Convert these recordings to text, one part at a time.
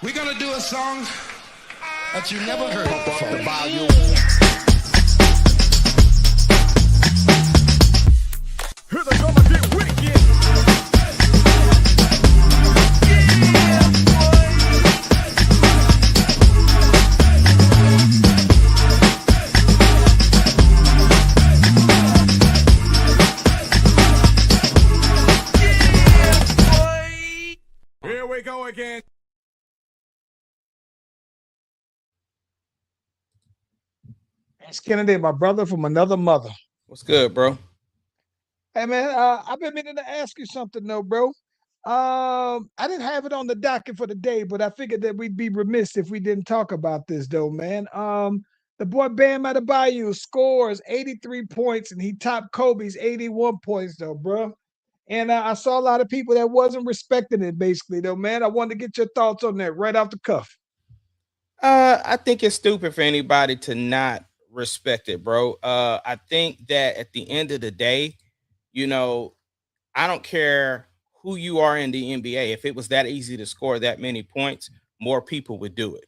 We're gonna do a song that you never heard before. The volume. Hear the drummer get wicked. Here we go again. It's Kennedy, my brother from another mother. What's good, bro? Hey man, I've been meaning to ask you something though, bro. I didn't have it on the docket for the day, but I figured that we'd be remiss if we didn't talk about this though, man. The boy Bam Adebayo scores 83 points and he topped Kobe's 81 points though, bro. And I saw a lot of people that wasn't respecting it basically though, man. I wanted to get your thoughts on that right off the cuff. I think it's stupid for anybody to not respect it, bro. I think that at the end of the day, you know, I don't care who you are in the NBA. If it was that easy to score that many points, more people would do it.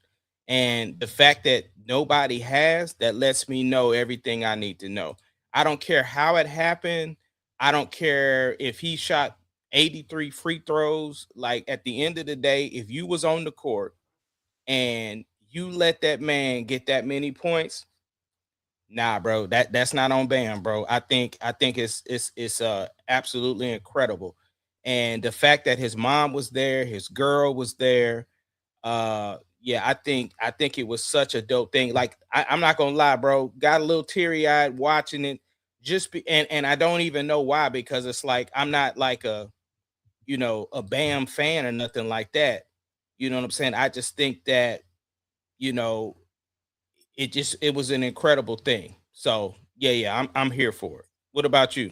And the fact that nobody has, that lets me know everything I need to know. I don't care how it happened. I don't care if he shot 83 free throws. Like at the end of the day, if you was on the court and you let that man get that many points, nah, bro, that's not on Bam, bro. I think it's absolutely incredible. And the fact that his mom was there, his girl was there, yeah, I think it was such a dope thing. Like I'm not gonna lie, bro, got a little teary-eyed watching it. And I don't even know why, because it's like I'm not like a Bam fan or nothing like that. You know what I'm saying? I just think that, you know, it was an incredible thing. So yeah, I'm here for it. What about you?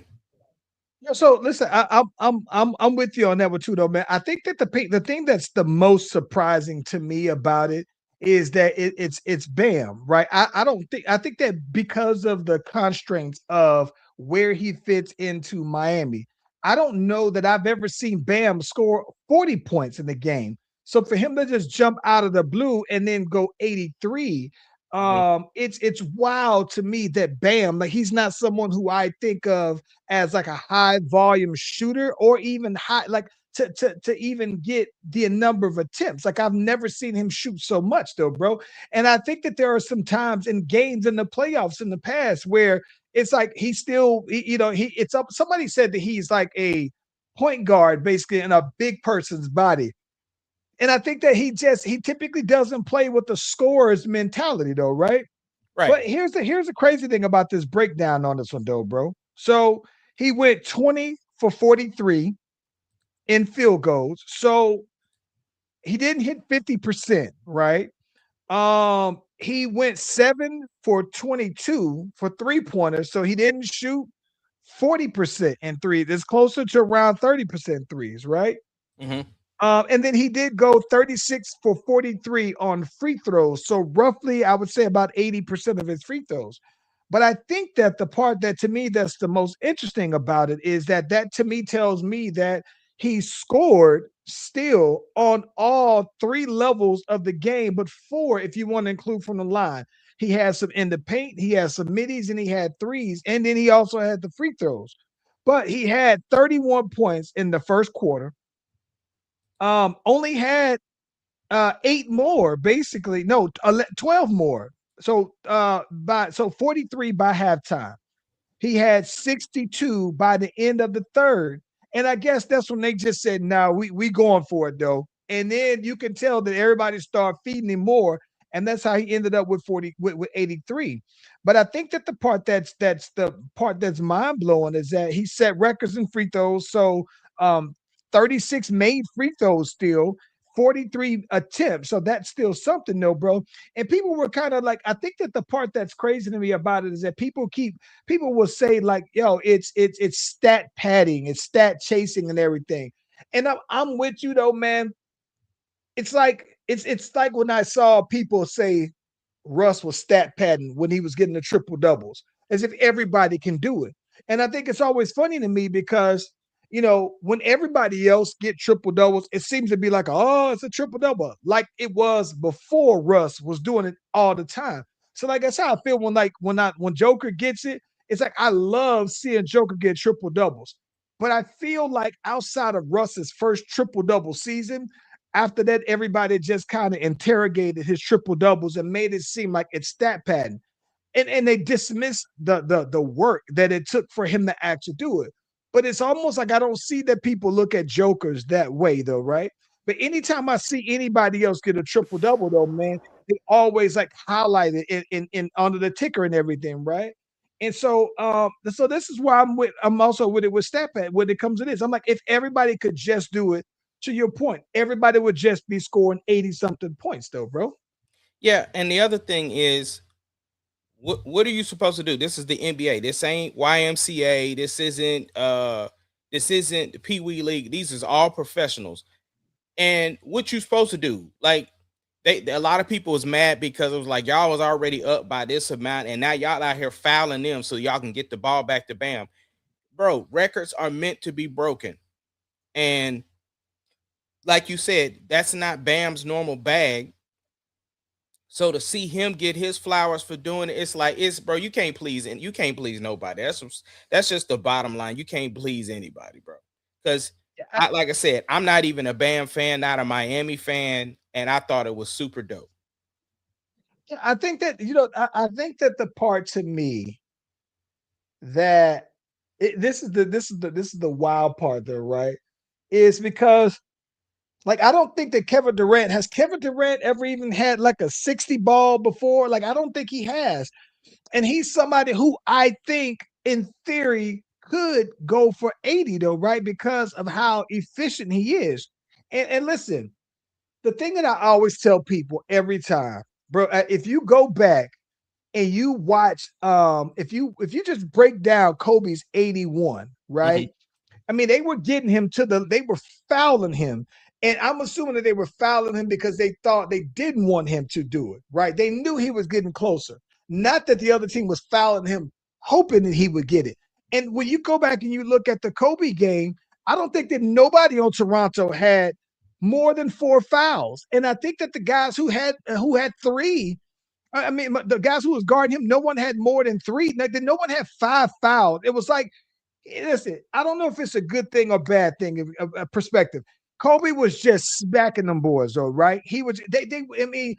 Yeah, so listen, I'm with you on that one too, though, man. I think that the thing that's the most surprising to me about it is that it's Bam, right? I don't think I think that because of the constraints of where he fits into Miami, I don't know that I've ever seen Bam score 40 points in the game. So for him to just jump out of the blue and then go 83, Mhm. it's wild to me that Bam, like he's not someone who I think of as like a high volume shooter or even high like to even get the number of attempts. Like I've never seen him shoot so much though, bro. And I think that there are some times in games in the playoffs in the past where it's like he still he it's up. Somebody said that he's like a point guard basically in a big person's body. And I think that he typically doesn't play with the scorer's mentality though, right? Right. But here's the crazy thing about this breakdown on this one, though, bro. So he went 20 for 43 in field goals. So he didn't hit 50%, right? He went 7 for 22 for three-pointers. So he didn't shoot 40% in threes. It's closer to around 30% threes, right? Hmm. And then he did go 36 for 43 on free throws. So roughly, I would say about 80% of his free throws. But I think that the part that to me that's the most interesting about it is that to me tells me that he scored still on all three levels of the game, but four if you want to include from the line. He had some in the paint, he had some middies, and he had threes, and then he also had the free throws. But he had 31 points in the first quarter. Only had eight more, basically. No, 12 more. So 43 by halftime. He had 62 by the end of the third. And I guess that's when they just said, "No, we going for it though." And then you can tell that everybody started feeding him more, and that's how he ended up with 40 with 83. But I think that the part that's the part that's mind blowing is that he set records in free throws. So 36 made free throws still. 43 attempts. So that's still something, though, bro. And people were kind of like, I think that the part that's crazy to me about it is that people will say like, yo, it's stat padding, it's stat chasing and everything. And I'm with you though, man. It's like when I saw people say Russ was stat padding when he was getting the triple doubles, as if everybody can do it. And I think it's always funny to me because when everybody else get triple doubles, it seems to be like, oh, it's a triple double, like it was before Russ was doing it all the time. So like that's how I feel when Joker gets it. It's like I love seeing Joker get triple doubles. But I feel like outside of Russ's first triple double season, after that, everybody just kind of interrogated his triple doubles and made it seem like it's stat pattern. And they dismiss the work that it took for him to actually do it. But it's almost like I don't see that people look at Jokers that way, though, right? But anytime I see anybody else get a triple double, though, man, they always like highlight it in under the ticker and everything, right? And so this is why I'm also with it with Stapat when it comes to this. I'm like, if everybody could just do it, to your point, everybody would just be scoring 80 something points, though, bro. Yeah, and the other thing is, what are you supposed to do? This is the NBA. This ain't YMCA. This isn't the Pee Wee League. These is all professionals. And what you supposed to do? Like, a lot of people was mad because it was like y'all was already up by this amount, and now y'all out here fouling them so y'all can get the ball back to Bam. Bro, records are meant to be broken. And like you said, that's not Bam's normal bag. So to see him get his flowers for doing it, it's like bro, you can't please nobody. That's just the bottom line. You can't please anybody, bro. Because like I said, I'm not even a Bam fan, not a Miami fan, and I thought it was super dope. I think that I think that the part to me that this is the wild part though, right? Is because like I don't think that Kevin Durant ever even had like a 60 ball before. Like I don't think he has. And he's somebody who I think in theory could go for 80 though, right? Because of how efficient he is. And listen, the thing that I always tell people every time, bro, if you go back and you watch, if you just break down Kobe's 81, right? Mm-hmm. I mean, they were getting him they were fouling him. And I'm assuming that they were fouling him because they thought they didn't want him to do it, right? They knew he was getting closer. Not that the other team was fouling him, hoping that he would get it. And when you go back and you look at the Kobe game, I don't think that nobody on Toronto had more than 4 fouls. And I think that the guys who had 3, I mean, the guys who was guarding him, no one had more than 3. No one had 5 fouls. It was like, listen, I don't know if it's a good thing or bad thing, a perspective. Kobe was just smacking them boys, though, right? He was, I mean,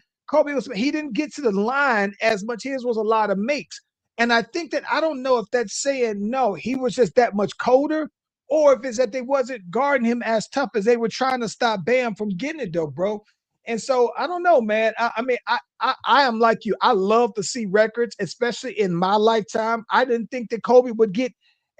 he didn't get to the line as much. His was a lot of makes. And I think that, I don't know if that's saying, no, he was just that much colder, or if it's that they wasn't guarding him as tough as they were trying to stop Bam from getting it, though, bro. And so I don't know, man. I mean, I am like you. I love to see records, especially in my lifetime. I didn't think that Kobe would get.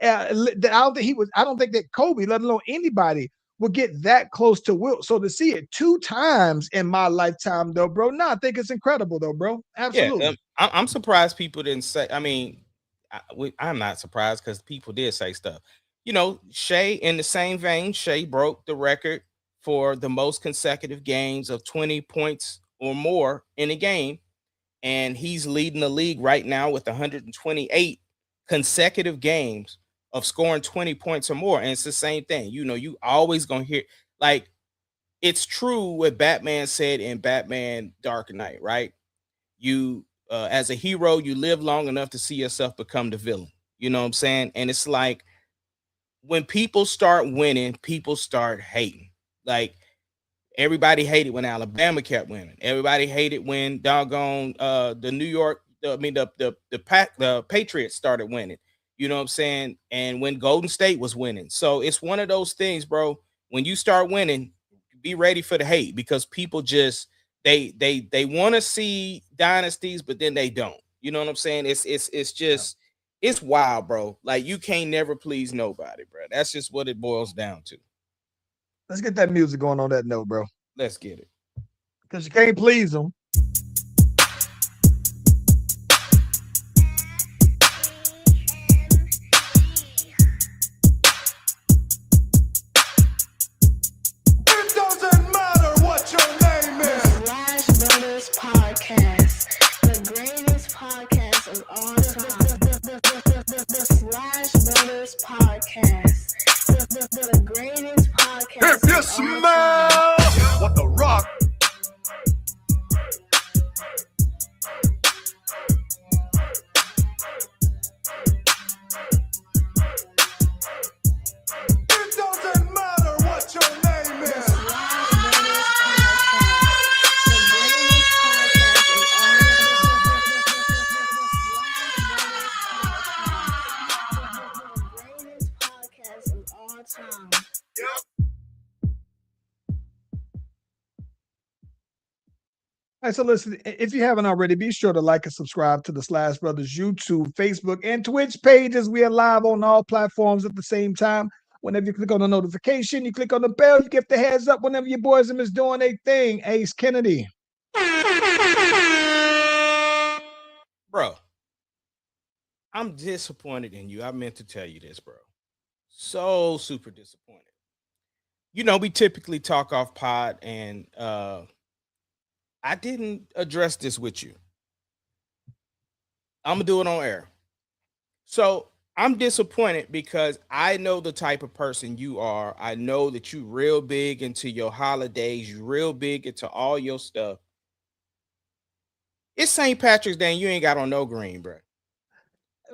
I don't think that Kobe, let alone anybody, would get that close to Wilt. So to see it 2 times in my lifetime, though, bro, I think it's incredible, though, bro. Absolutely. Yeah, I'm surprised people didn't say. I mean, I'm not surprised because people did say stuff. Shea, in the same vein, Shea broke the record for the most consecutive games of 20 points or more in a game. And he's leading the league right now with 128 consecutive games of scoring 20 points or more. And it's the same thing. You always going to hear, like, it's true what Batman said in Batman Dark Knight, right? You, as a hero, you live long enough to see yourself become the villain. You know what I'm saying? And it's like, when people start winning, people start hating. Like, everybody hated when Alabama kept winning. Everybody hated when doggone the New York, the Patriots started winning. You know what I'm saying? And when Golden State was winning. So it's one of those things, bro. When you start winning, be ready for the hate, because people just they want to see dynasties, but then they don't. You know what I'm saying? It's just it's wild, bro. Like, you can't never please nobody, bro. That's just what it boils down to. Let's get that music going on that note, bro. Let's get it. Because you can't please them. It doesn't matter what your name is. Slash Brothers Podcast, the greatest podcast of all time. The Slash Brothers Podcast, the podcast. If you smell what the rock. It doesn't matter what your name is. All right, so listen, if you haven't already, be sure to like and subscribe to the Slash Brothers YouTube, Facebook, and Twitch pages. We are live on all platforms at the same time. Whenever you click on the notification, you click on the bell, you get the heads up whenever your boys is doing a thing. Ace Kennedy. Bro, I'm disappointed in you. I meant to tell you this, bro. So super disappointed. You know, we typically talk off pod, and I didn't address this with you. I'm gonna do it on air. So I'm disappointed because I know the type of person you are. I know that you real big into your holidays. You real big into all your stuff. It's St. Patrick's Day and you ain't got on no green, bro.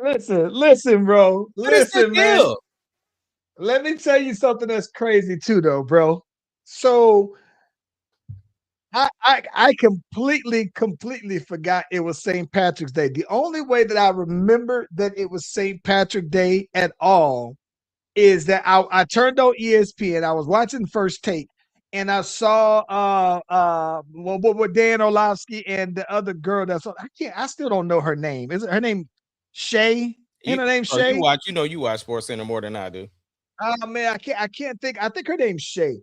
Listen, bro. What is the Listen, man. deal? Let me tell you something that's crazy too, though, bro. So I completely forgot it was St. Patrick's Day. The only way that I remember that it was St. Patrick's Day at all is that I turned on ESPN. I was watching First Take, and I saw what Dan Orlovsky and the other girl that's on. I still don't know her name. Is it her name Shay? Ain't her name Bro, Shay? you watch Sports Center more than I do. Oh man, I can't think. I think her name's Shay.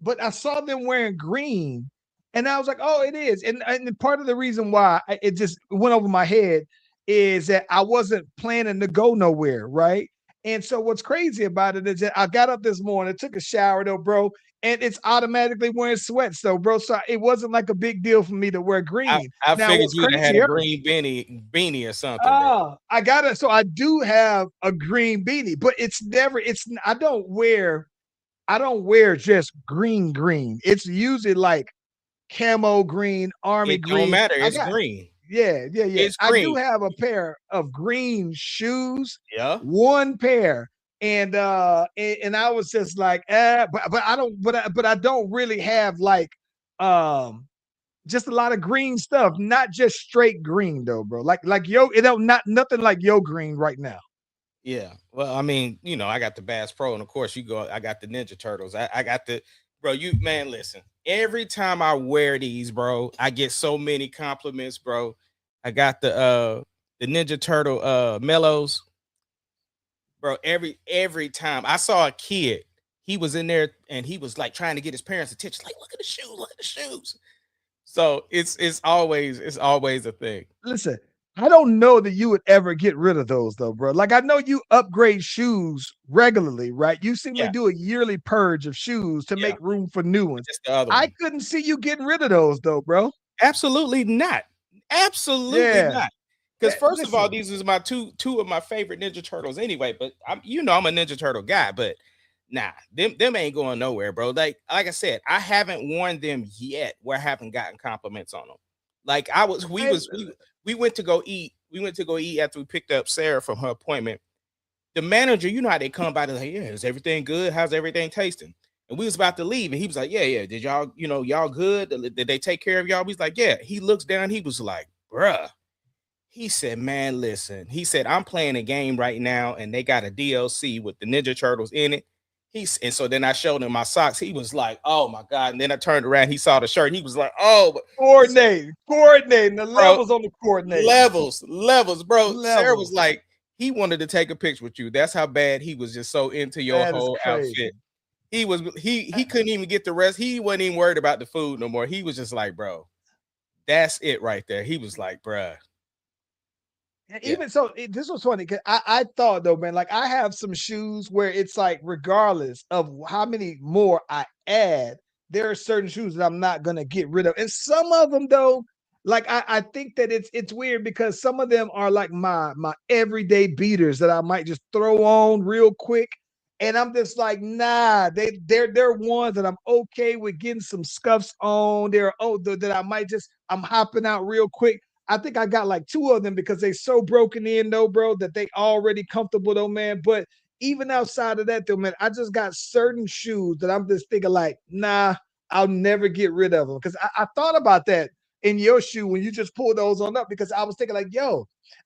But I saw them wearing green, and I was like, "Oh, it is." And part of the reason why it just went over my head is that I wasn't planning to go nowhere, right? And so what's crazy about it is that I got up this morning, took a shower though, bro, and it's automatically wearing sweats though, bro. So it wasn't like a big deal for me to wear green. I Now, figured what's you'd have had a crazier? green beanie or something, bro. I got it. So I do have a green beanie, but I don't wear just green. It's usually like camo green, army It don't green. matter. I It's got green. yeah. It's I do green. have a pair of green shoes, Yeah. one pair. And I was just like, but I don't, but I don't really have like, just a lot of green stuff, not just straight green though, bro. Like yo, it don't not nothing like yo green right now. Yeah. Well, I mean, you know, I got the Bass Pro, and of course, I got the Ninja Turtles. I got the bro. Man, listen. Every time I wear these, bro, I get so many compliments, bro. I got the Ninja Turtle mellows, bro. Every time I saw a kid, he was in there and he was like trying to get his parents' attention. Like, look at the shoes, look at the shoes. So it's always a thing. Listen, I don't know that you would ever get rid of those though, bro. Like I know you upgrade shoes regularly, right? You seem to Yeah, do a yearly purge of shoes to yeah. make room for new ones. Just the other I one. couldn't see you getting rid of those though, bro. Absolutely not. Absolutely Yeah. not. Because first of all, Listen, these is my two of my favorite Ninja Turtles anyway. But I'm a Ninja Turtle guy. But nah, them ain't going nowhere, bro. Like I said, I haven't worn them yet where I haven't gotten compliments on them. Like I, we went to go eat. We went to go eat after we picked up Sarah from her appointment. The manager, you know how they come by, they're like, yeah, is everything good? How's everything tasting? And we was about to leave, and he was like, yeah. Did y'all, y'all good? Did they take care of y'all? He's like, yeah. He looks down, he was like, bruh. He said, man, listen. He said, I'm playing a game right now, and they got a DLC with the Ninja Turtles in it. And so then I showed him my socks. He was like, oh my God. And then I turned around, he saw the shirt, and he was like, oh, coordinating the bro, levels on the coordinating. levels, bro. Sarah was Levels. like, he wanted to take a picture with you. That's how bad he was just so into your That is whole crazy. outfit. He couldn't even get the rest. He wasn't even worried about the food no more. He was just like, bro, that's it right there. He was like, bruh. And Yeah. even so, this was funny because I thought though, man, like I have some shoes where it's like, regardless of how many more I add, there are certain shoes that I'm not gonna get rid of. And some of them though, like I think that it's weird because some of them are like my everyday beaters that I might just throw on real quick. And I'm just like, nah, they're ones that I'm okay with getting some scuffs on. They're that I might I'm hopping out real quick. I think I got like two of them because they so broken in though, bro, that they already comfortable though, man. But even outside of that though, man, I just got certain shoes that I'm just thinking like, nah, I'll never get rid of them. Because I thought about that in your shoe when you just pulled those on up because I was thinking like, yo,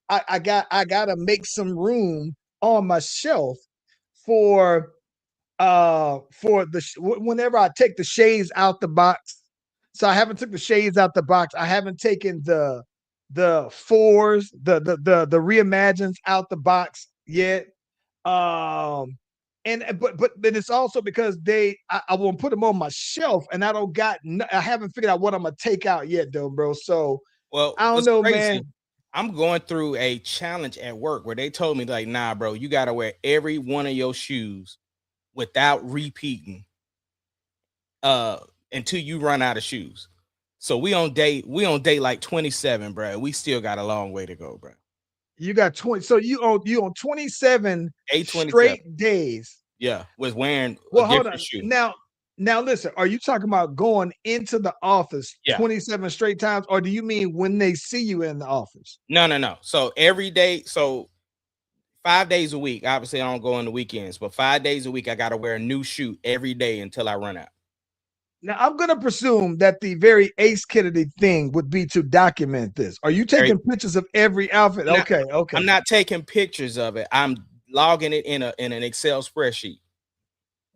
I gotta make some room on my shelf for whenever I take the shades out the box. So I haven't took the shades out the box. I haven't taken the fours, the reimagines out the box yet. Um but it's also because I want to put them on my shelf and I haven't figured out what I'm gonna take out yet though, bro. So Well, I don't what's know, crazy, man. I'm going through a challenge at work where they told me like, nah, bro, you gotta wear every one of your shoes without repeating uh until you run out of shoes. So we on day like 27, bro. We still got a long way to go, bro. You got 20. So you on 27 Day 27. straight days. Yeah, was wearing a Well, hold different on. shoe. Now listen, are you talking about going into the office Yeah. 27 straight times, or do you mean when they see you in the office? No. So every day, so 5 days a week. Obviously, I don't go on the weekends, but 5 days a week, I gotta wear a new shoe every day until I run out. Now I'm gonna presume that the very Ace Kennedy thing would be to document this. Are you Very- taking pictures of every outfit? I'm not, Okay, I'm okay. not taking pictures of it. I'm logging it in an Excel spreadsheet.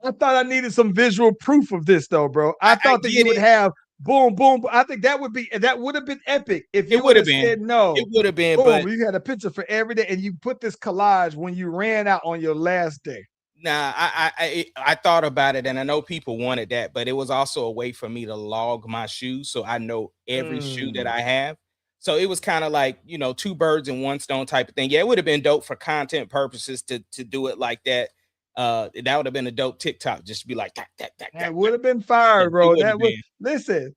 I thought I needed some visual proof of this though, bro. I I thought that you get would it. have boom, boom. I think that would have been epic if It you would would have have been. said It no. would have been, but Boom, you had a picture for every day, and you put this collage when you ran out on your last day. nah. I thought about it, and I know people wanted that, but it was also a way for me to log my shoes, so I know every shoe that Mm. I have. So it was kind of like, two birds in one stone type of thing. Yeah, it would have been dope for content purposes to do it like that. That would have been a dope TikTok, just to be like That would have been Yeah, fire, it bro. would have That would been. listen.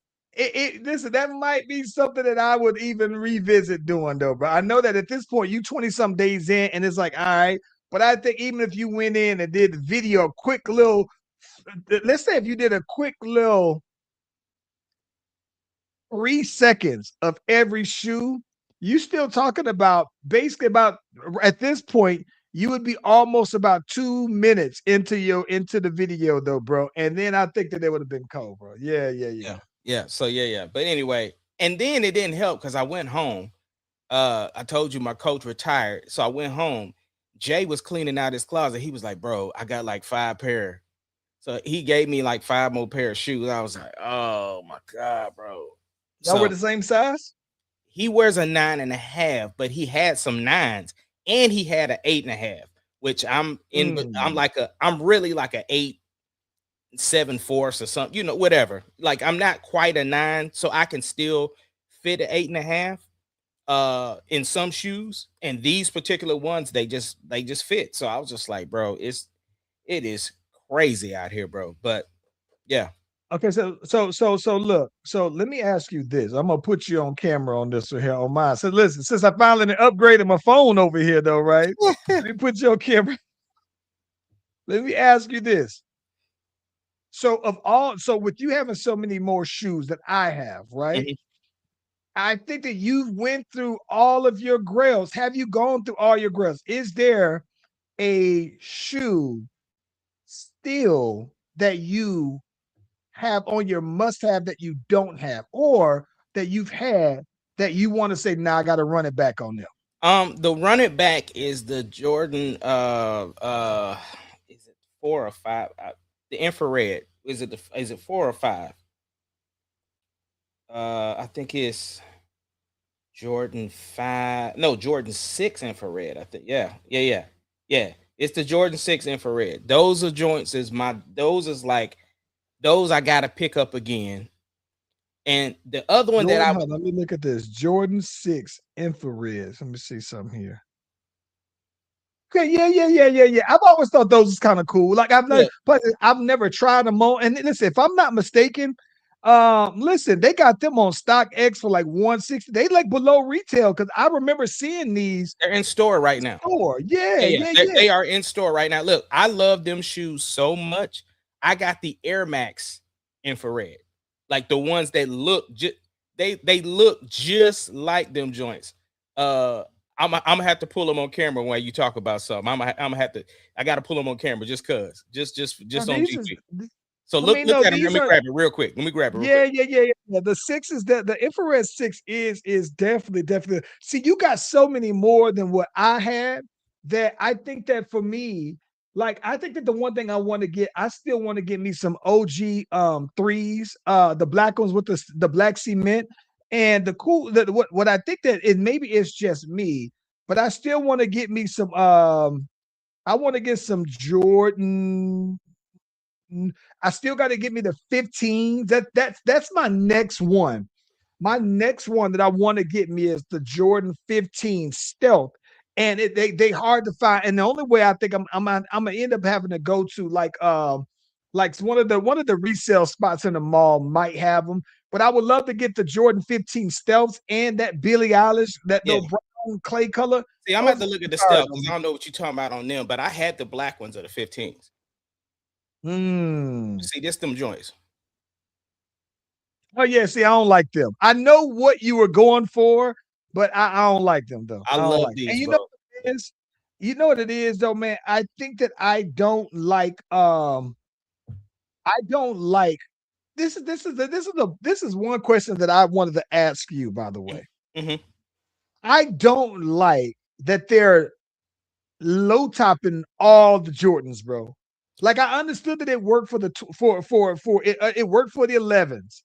Listen, that might be something that I would even revisit doing though, bro. I know that at this point you 20 some days in, and it's like, all right. But I think even if you went in and did video, a quick little, let's say if you did a quick little 3 seconds of every shoe, you still talking about basically about at this point, you would be almost about 2 minutes into the video though, bro. And then I think that they would have been cold, bro. Yeah, yeah, Yeah, yeah. yeah. So yeah. But anyway, and then it didn't help because I went home. I told you my coach retired, so I went home. Jay was cleaning out his closet. He was like, "Bro, I got like 5 pair." So he gave me like 5 more pair of shoes. I was like, "Oh my god, bro!" Y'all were So the same size? he wears a 9.5, but he had some nines, and he had an 8.5, which I'm in. But Mm. I'm really like a 8.7/4 or something, whatever. Like I'm not quite a 9, so I can still fit an 8.5 in some shoes, and these particular ones they just fit. So I was just like, bro, it is crazy out here, bro. But yeah. Okay, so look. So let me ask you this. I'm gonna put you on camera on this here on mine. So listen, since I finally upgraded my phone over here, though, right? Let me put you on camera. Let me ask you this. So with you having so many more shoes that I have, right? Mhm. I think that you've went through all of your grails. Have you gone through all your grails? Is there a shoe still that you have on your must-have that you don't have, or that you've had that you want to say, "Nah, I got to run it back on them"? The run it back is the Jordan. Is it 4 or 5? The infrared. Is it 4 or 5? I think it's Jordan 5. No, Jordan 6 infrared. I think. Yeah. It's the Jordan 6 infrared. Those are joints. Those is like those I gotta pick up again. And the other one that Jordan, I hold on, let me look at this. Jordan 6 infrared. Let me see something here. Okay, yeah. I've always thought those was kind of cool. Like yeah. but I've never tried them on. And listen, if I'm not mistaken, Listen, they got them on StockX for like 160. They like below retail because I remember seeing these They're in store right now. store. Yeah, Yeah, yeah, they yeah. they are in store right now. Look, I love them shoes so much. I got the Air Max infrared, like the ones that look they look just like them joints. Uh, I'm gonna have to pull them on camera when you talk about something. I'm gonna have to. I got to pull them on camera just cause, Now just on these is, GP. So I mean, look no, at them. Let these me are grab it real quick. Let me grab it real quick. yeah. The six is the infrared six is definitely. See, you got so many more than what I had that I think that for me, like I think that the one thing I want to get, I still want to get me some OG threes, the black ones with the black cement and the cool. What I think that it maybe it's just me, but I still want to get me some. I want to get some Jordan. I still got to get me the 15. That's my next one. My next one that I want to get me is the Jordan 15 Stealth. And they hard to find. And the only way I think I'm gonna end up having to go to like one of the resale spots in the mall might have them. But I would love to get the Jordan 15 Stealths and that Billie Eilish, that Yeah. little brown clay color. See, I'm Those about to look at the are stuff because I don't know what you're talking about on them, but I had the black ones of the 15s. mm. See, this them joints. Oh yeah, see, I don't like them. I know what you were going for, but I don't like them though. I I don't love like. And these, you know bro. what it is? You know what it is though, man. I think that I don't like. I don't like. This is one question that I wanted to ask you. By the way, Mm-hmm. I don't like that they're low topping all the Jordans, bro. Like I understood that it worked for the for it. It worked for the 11s.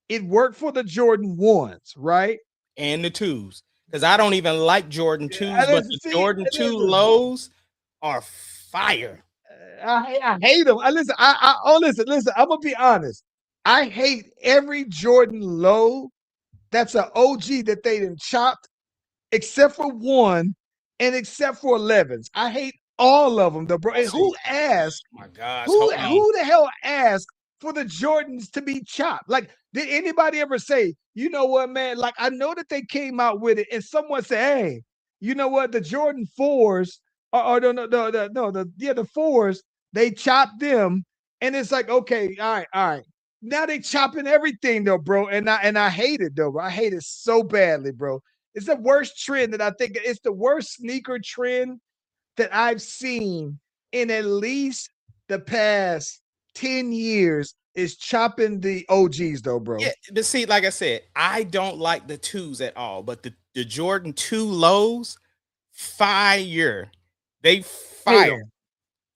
It worked for the Jordan ones, right? And the twos. Because I don't even like Jordan twos, but Listen, the see, Jordan 2 listen, lows are fire. I hate them. I listen. Listen. I'm gonna be honest. I hate every Jordan low that's an OG that they done chopped, except for one, and except for 11s. I hate all of them, though, bro. I And see. who asked? Oh my gosh, Who hold on. who the hell asked for the Jordans to be chopped? Like, did anybody ever say, you know what, man? Like, I know that they came out with it, and someone said, hey, you know what? The Jordan fours, or the fours, they chopped them, and it's like, okay, all right. Now they chopping everything though, bro, and I hate it though. Bro. I hate it so badly, bro. It's the worst trend that I think it's the worst sneaker trend that I've seen in at least the past 10 years is chopping the OGs though, bro. Yeah, but see, like I said, I don't like the twos at all, but the Jordan 2 lows, fire. They Hate fire. them.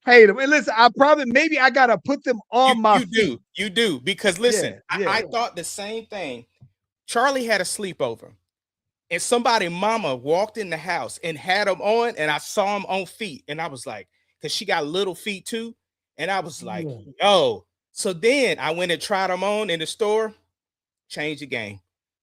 Hate them. And listen, I probably maybe I gotta put them on my feet. You do. Because listen, Yeah, I yeah. thought the same thing. Charlie had a sleepover. And somebody mama walked in the house and had them on, and I saw them on feet, and I was like, because she got little feet too, and I was like, Yeah. yo. So then I went and tried them on in the store. Change the game.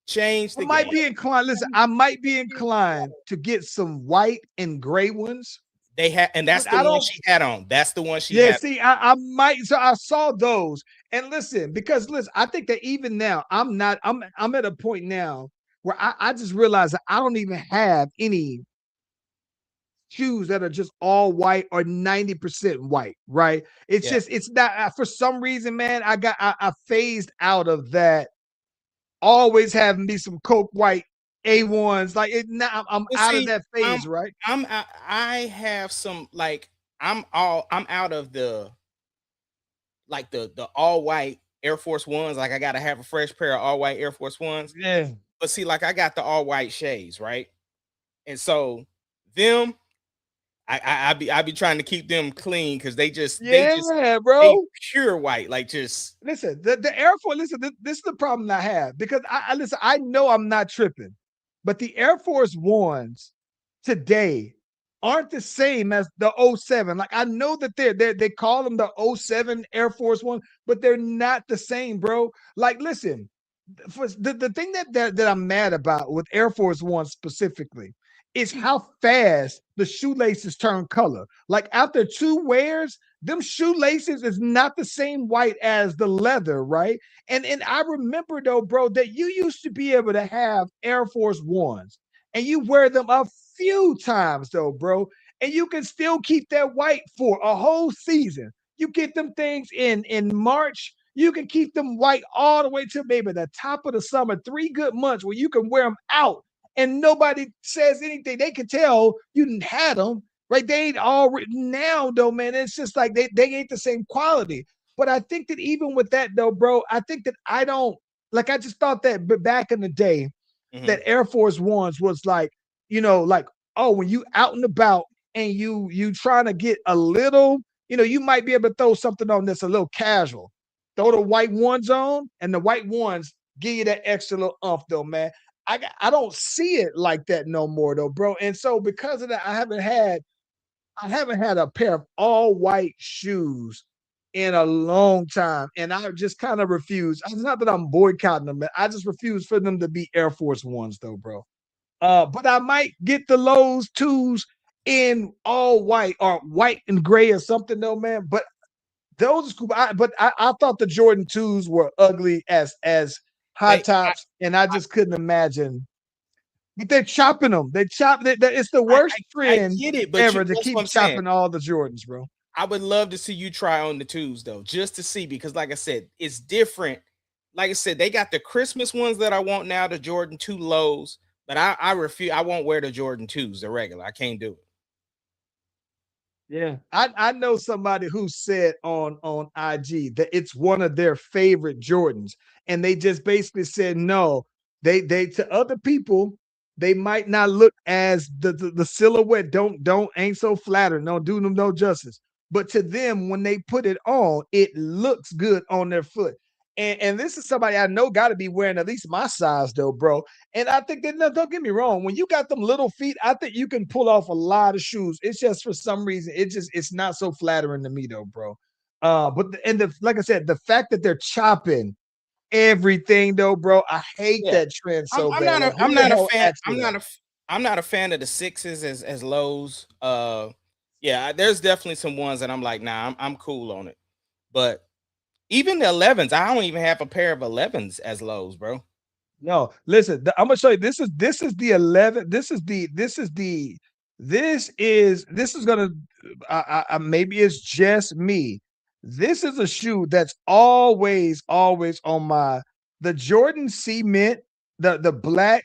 Change I the might game. be inclined. Listen, I might be inclined to get some white and gray ones, They had, and that's but the I one don't. she had on. That's the one she Yeah, had. see, I might. So I saw those, and listen, because listen, I think that even now, I'm not. I'm at a point now where I just realized that I don't even have any shoes that are just all white or 90% white, right? It's Yeah. just it's not for some reason, man. I phased out of that. Always having me some Coke white A1s, like it now I'm But out of see, that phase, right? I have some like I'm out of the like the all white Air Force Ones. Like I gotta have a fresh pair of all white Air Force Ones. Yeah, But see, like I got the all white shades, right? And so them, I be trying to keep them clean because yeah, they bro. pure white, like just Listen, the Air Force. Listen, this is the problem I have because I listen. I know I'm not tripping, but the Air Force Ones today aren't the same as the '07. Like I know that they call them the '07 Air Force One, but they're not the same, bro. Like, listen, for the thing that I'm mad about with Air Force One specifically is how fast the shoelaces turn color. Like after 2 wears, them shoelaces is not the same white as the leather, right? And I remember though, bro, that you used to be able to have Air Force Ones and you wear them a few times though, bro, and you can still keep that white for a whole season. You get them things in March, you can keep them white all the way to maybe the top of the summer, 3 good months where you can wear them out and nobody says anything. They can tell you didn't have them, right? They ain't all now though, man. It's just like they ain't the same quality. But I think that even with that though, bro, I think that I don't like. I just thought that, but back in the day, Mhm. that Air Force Ones was like, like, oh, when you out and about and you trying to get a little, you might be able to throw something on that's a little casual. Throw the white ones on, and the white ones give you that extra little umph though, man. I don't see it like that no more though, bro. And so because of that, I haven't had a pair of all white shoes in a long time. And I just kind of refuse. It's not that I'm boycotting them, I just refuse for them to be Air Force Ones, though, bro. But I might get the Lowe's twos in all white or white and gray or something, though, man. But those are cool. I thought the Jordan twos were ugly as high They, tops, and I I, just couldn't imagine. But they're chopping them. They chop. It's the I, worst I trend get it, but ever to that's what keep I'm saying. chopping all the Jordans, bro. I would love to see you try on the twos though, just to see because, like I said, it's different. Like I said, they got the Christmas ones that I want now, the Jordan 2 lows, but I refuse. I won't wear the Jordan 2s, the regular. I can't do it. Yeah, I know somebody who said on IG that it's one of their favorite Jordans, and they just basically said no. They to other people they might not look as the silhouette don't ain't so flattering, don't do them no justice. But to them, when they put it on, it looks good on their foot. And this is somebody I know got to be wearing at least my size though, bro. And I think that no, don't get me wrong. When you got them little feet, I think you can pull off a lot of shoes. It's just for some reason, it's not so flattering to me though, bro. Like I said, the fact that they're chopping everything though, bro, I hate Yeah, that trend so I'm bad. not a Like, I'm who the not a hell fan. asked for that? I'm not a fan of the sixes as lows. Yeah, there's definitely some ones that I'm like, nah, I'm cool on it. But even the 11s, I don't even have a pair of 11s as lows, bro. No, listen, I'm gonna show you. This is the 11. This is gonna. Maybe it's just me. This is a shoe that's always on my the Jordan cement, the black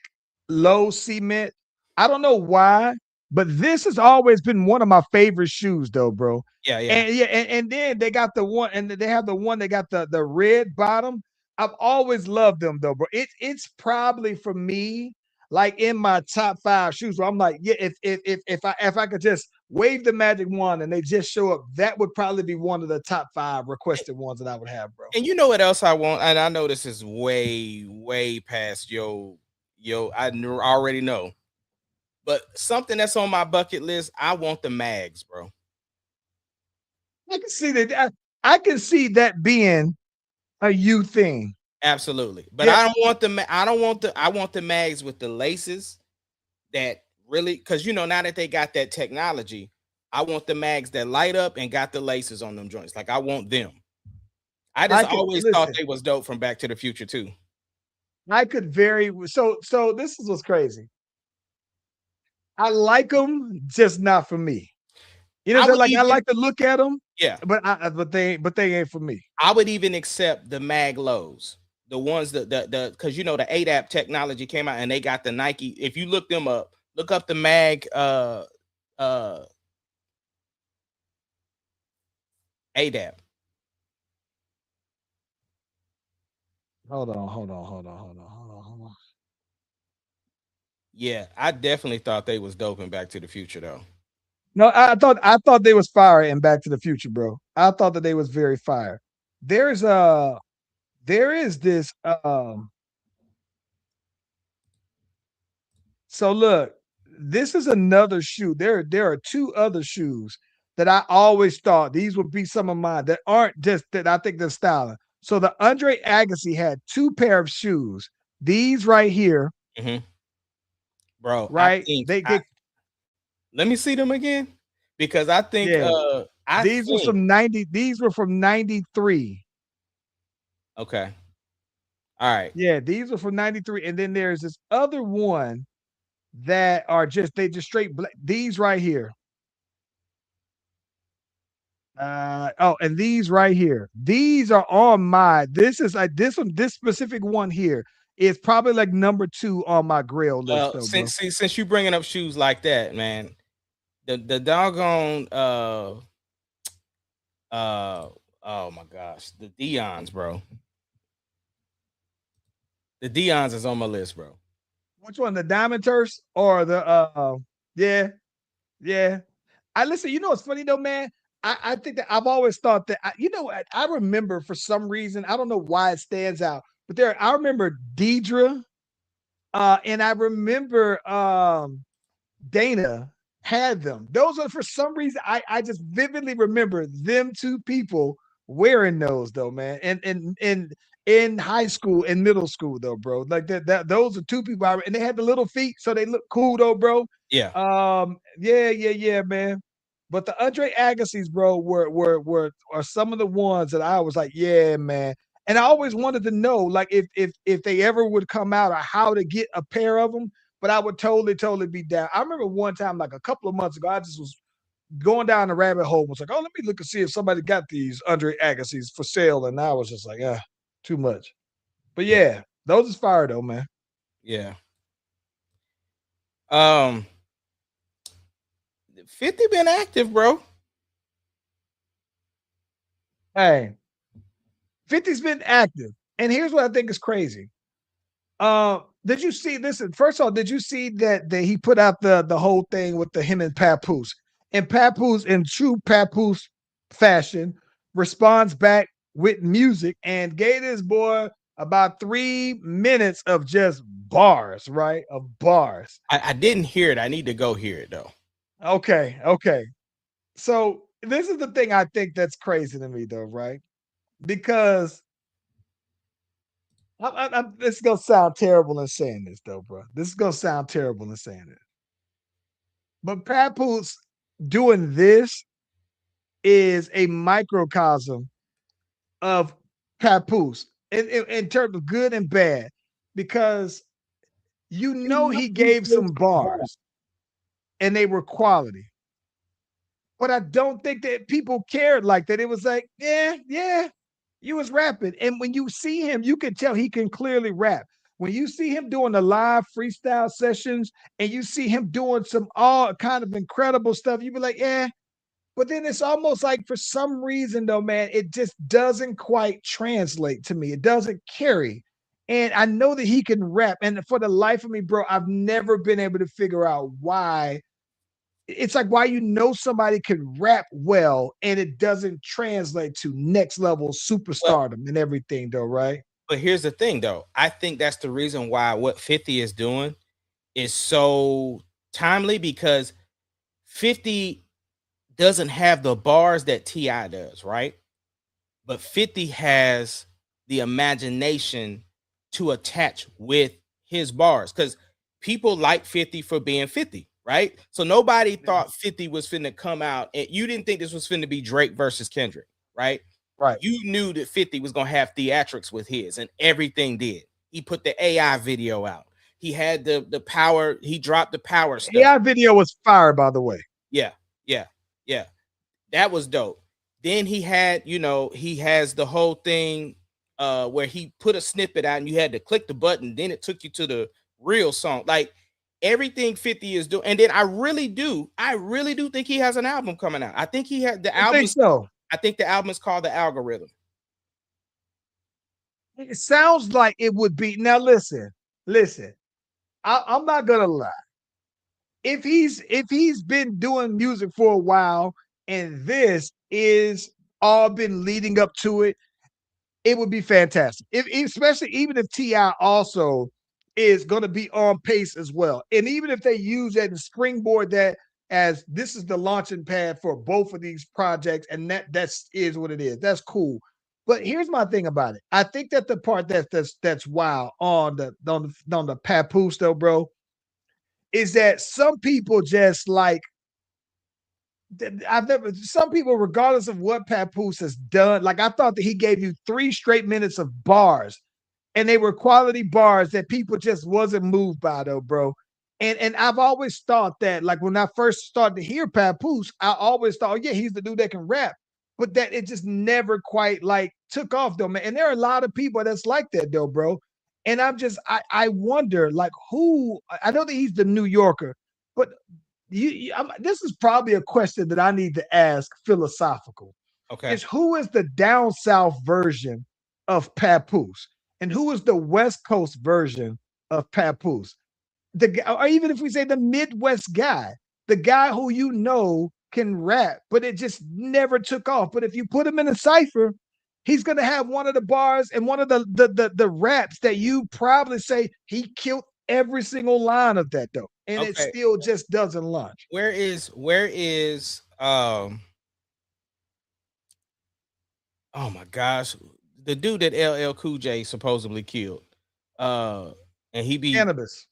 low cement. I don't know why, but this has always been one of my favorite shoes, though, bro. Yeah, yeah. And yeah, and then they got the one, and they have the one that got the red bottom. I've always loved them though, bro. It's probably for me like in my top 5 shoes where I'm like, yeah, if I could just wave the magic wand and they just show up, that would probably be one of the top 5 requested ones that I would have, bro. And you know what else I want? And I know this is way past already know. But something that's on my bucket list, I want the mags, bro. I can see that. I can see that being a you thing. Absolutely. But Yeah, I don't want I want the mags with the laces that really, because now that they got that technology, I want the mags that light up and got the laces on them joints. Like I want them. I I just could always thought listen. they was dope from Back to the Future too. I could very so this is what's crazy. I like them, just not for me. You know what I I'm saying? would Like I even like to look at them, yeah, but they ain't for me. I would even accept the mag lows. The ones that the because the ADAP technology came out and they got the Nike. If you look them up, look up the mag uh ADAP. Hold on. Yeah, I definitely thought they was dope in Back to the Future though. No, I thought they was fire in Back to the Future, bro. I thought that they was very fire. There's there is this so look, this is another shoe. There are 2 other shoes that I always thought these would be some of mine that aren't just that I think they're styling. So the Andre Agassi had 2 pair of shoes. These right here, Mhm. Bro, right? They Let me see them again because I think Yeah. I These were think from 90. These were from 93. okay. All right. Yeah, these were from 93. And then there's this other one that are just they just straight black. These right here. And these right here. These are on my this is like this one, this specific one here is probably like number 2 on my grill list Well, though, bro. since you bringing up shoes like that, man, the doggone uh oh my gosh, the Dion's, bro. The Dion's is on my list, bro. Which one, the Diamond Turfs or the yeah, yeah. I listen, you know what's funny though, man? I think that I've always thought that you know what? I remember for some reason, I don't know why it stands out, but I remember Deidre, and I remember Dana had them. Those are for some reason I just vividly remember them two people wearing those though, man. And in high school and middle school though, bro. Like that those are two people and they had the little feet, so they look cool though, bro. Yeah. Yeah, man. But the Andre Agassi's, bro, were are some of the ones that I was like, yeah, man. And I always wanted to know, like, if they ever would come out or how to get a pair of them, but I would totally be down. I remember one time, like a couple of months ago, I just was going down the rabbit hole. Was like, oh, let me look and see if somebody got these Andre Agassi's for sale, and I was just like, too much. But Yeah. yeah, those is fire though, man. Yeah. Um 50 been active, bro. Hey, 50's been active, and here's what I think is crazy. Did you see this? First of all, did you see that he put out the whole thing with the him and Papoose? And Papoose, in true Papoose fashion, responds back with music and gave this boy about 3 minutes of just bars, right? Of bars. I didn't hear it. I need to go hear it though. Okay. So this is the thing I think that's crazy to me, though, right? Because this is gonna sound terrible in saying this, though, bro. This is gonna sound terrible in saying it. But Papoose doing this is a microcosm of Papoose in terms of good and bad, because you know he gave some bars and they were quality. But I don't think that people cared like that. It was like, yeah, you was rapping. And when you see him, you can tell he can clearly rap. When you see him doing the live freestyle sessions and you see him doing some all kind of incredible stuff, you be like, yeah. But then it's almost like for some reason, though, man, it just doesn't quite translate to me. It doesn't carry. And I know that he can rap. And for the life of me, bro, I've never been able to figure out why. It's like why you know somebody can rap well and it doesn't translate to next level Well, superstardom and everything, though, right? but here's the thing though. I think that's the reason why what 50 is doing is so timely because 50 doesn't have the bars that T.I. does, right? But 50 has the imagination to attach with his bars because people like 50 for being 50, right? So nobody thought 50 was finna come out and you didn't think this was finna be Drake versus Kendrick, right? Right. You knew that 50 was gonna have theatrics with his, and everything did. He put the AI video out. He had the power, he dropped the power stuff. AI video was fire, by the way. Yeah, yeah, yeah. That was dope. Then he had, he has the whole thing where he put a snippet out and you had to click the button, then it took you to the real song. Like everything 50 is doing. And then I really do think he has an album coming out. I think he had the I album. think so. I think the album is called The Algorithm. It sounds like it would be. Now, listen. I'm not gonna lie. If he's been doing music for a while and this is all been leading up to it, it would be fantastic. If especially even if T.I. also is going to be on pace as well. And even if they use that and springboard that as this is the launching pad for both of these projects, and that's is what it is. That's cool. But here's my thing about it. I think that the part that's wild on the Papoose though, bro, is that some people just like I've never, some people, regardless of what Papoose has done, like I thought that he gave you 3 straight minutes of bars, and they were quality bars that people just wasn't moved by though, bro. And I've always thought that, like when I first started to hear Papoose, I always thought, oh, yeah, he's the dude that can rap, but that it just never quite like took off though, man. And there are a lot of people that's like that though, bro. And I wonder like who, I know that he's the New Yorker, but this is probably a question that I need to ask philosophical. Okay. Is who is the down south version of Papoose, and who is the West Coast version of Papoose? Or even if we say the Midwest guy, the guy who can rap, but it just never took off. But if you put him in a cipher, he's gonna have one of the bars and one of the raps that you probably say he killed every single line of that though, and it Okay. still just doesn't launch. Where is oh my gosh, the dude that LL Cool J supposedly killed? And he be Cannabis.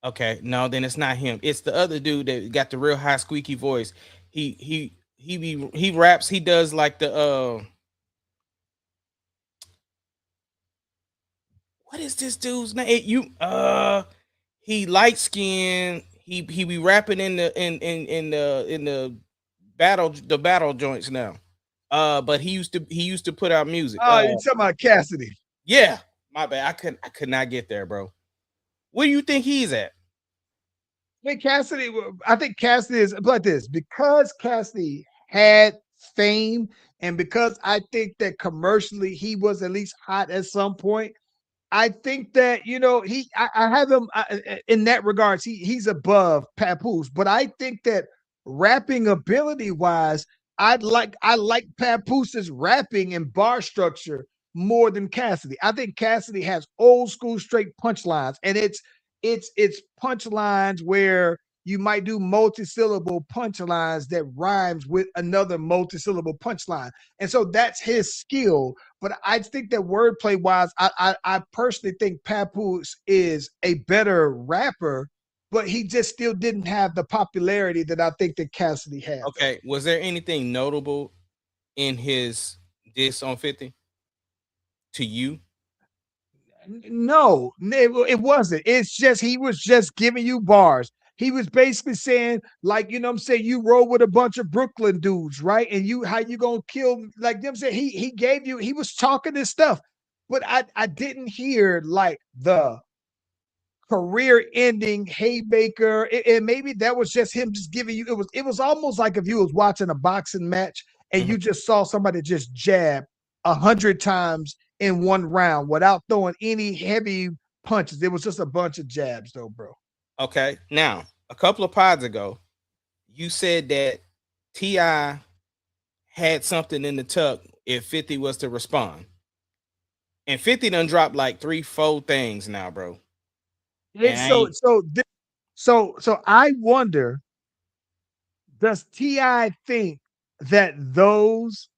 okay. No, then it's not him. It's the other dude that got the real high squeaky voice. He raps. He does like the what is this dude's name? He light skinned. He be rapping in the battle joints now. But he used to put out music. Oh, you're talking about Cassidy. Yeah, my bad. I could not get there, bro. Where do you think he's at? I think Cassidy is like this because Cassidy had fame, and because I think that commercially he was at least hot at some point. I think that I have him in that regards. He's above Papoose, but I think that rapping ability wise, I like Papooses rapping and bar structure more than Cassidy. I think Cassidy has old school straight punchlines, and it's punchlines where you might do multi-syllable punchlines that rhymes with another multi-syllable punchline, and so that's his skill. But I think that wordplay wise, I personally think Papoose is a better rapper, but he just still didn't have the popularity that I think that Cassidy had. Okay, was there anything notable in his diss on 50 to you? No, it wasn't. It's just he was just giving you bars. He was basically saying, like, I'm saying, you roll with a bunch of Brooklyn dudes, right? And how you gonna kill, like them saying he was talking this stuff, but I didn't hear like the career ending haymaker. And maybe that was just him just giving you, it was almost like if you was watching a boxing match and Mhm. you just saw somebody just jab 100 times in one round without throwing any heavy punches. It was just a bunch of jabs though, bro. Okay, now a couple of pods ago, you said that Ti had something in the tuck if 50 was to respond, and 50 done dropped like 3-4 things now, bro. And And I so ain't so I wonder, does Ti think that those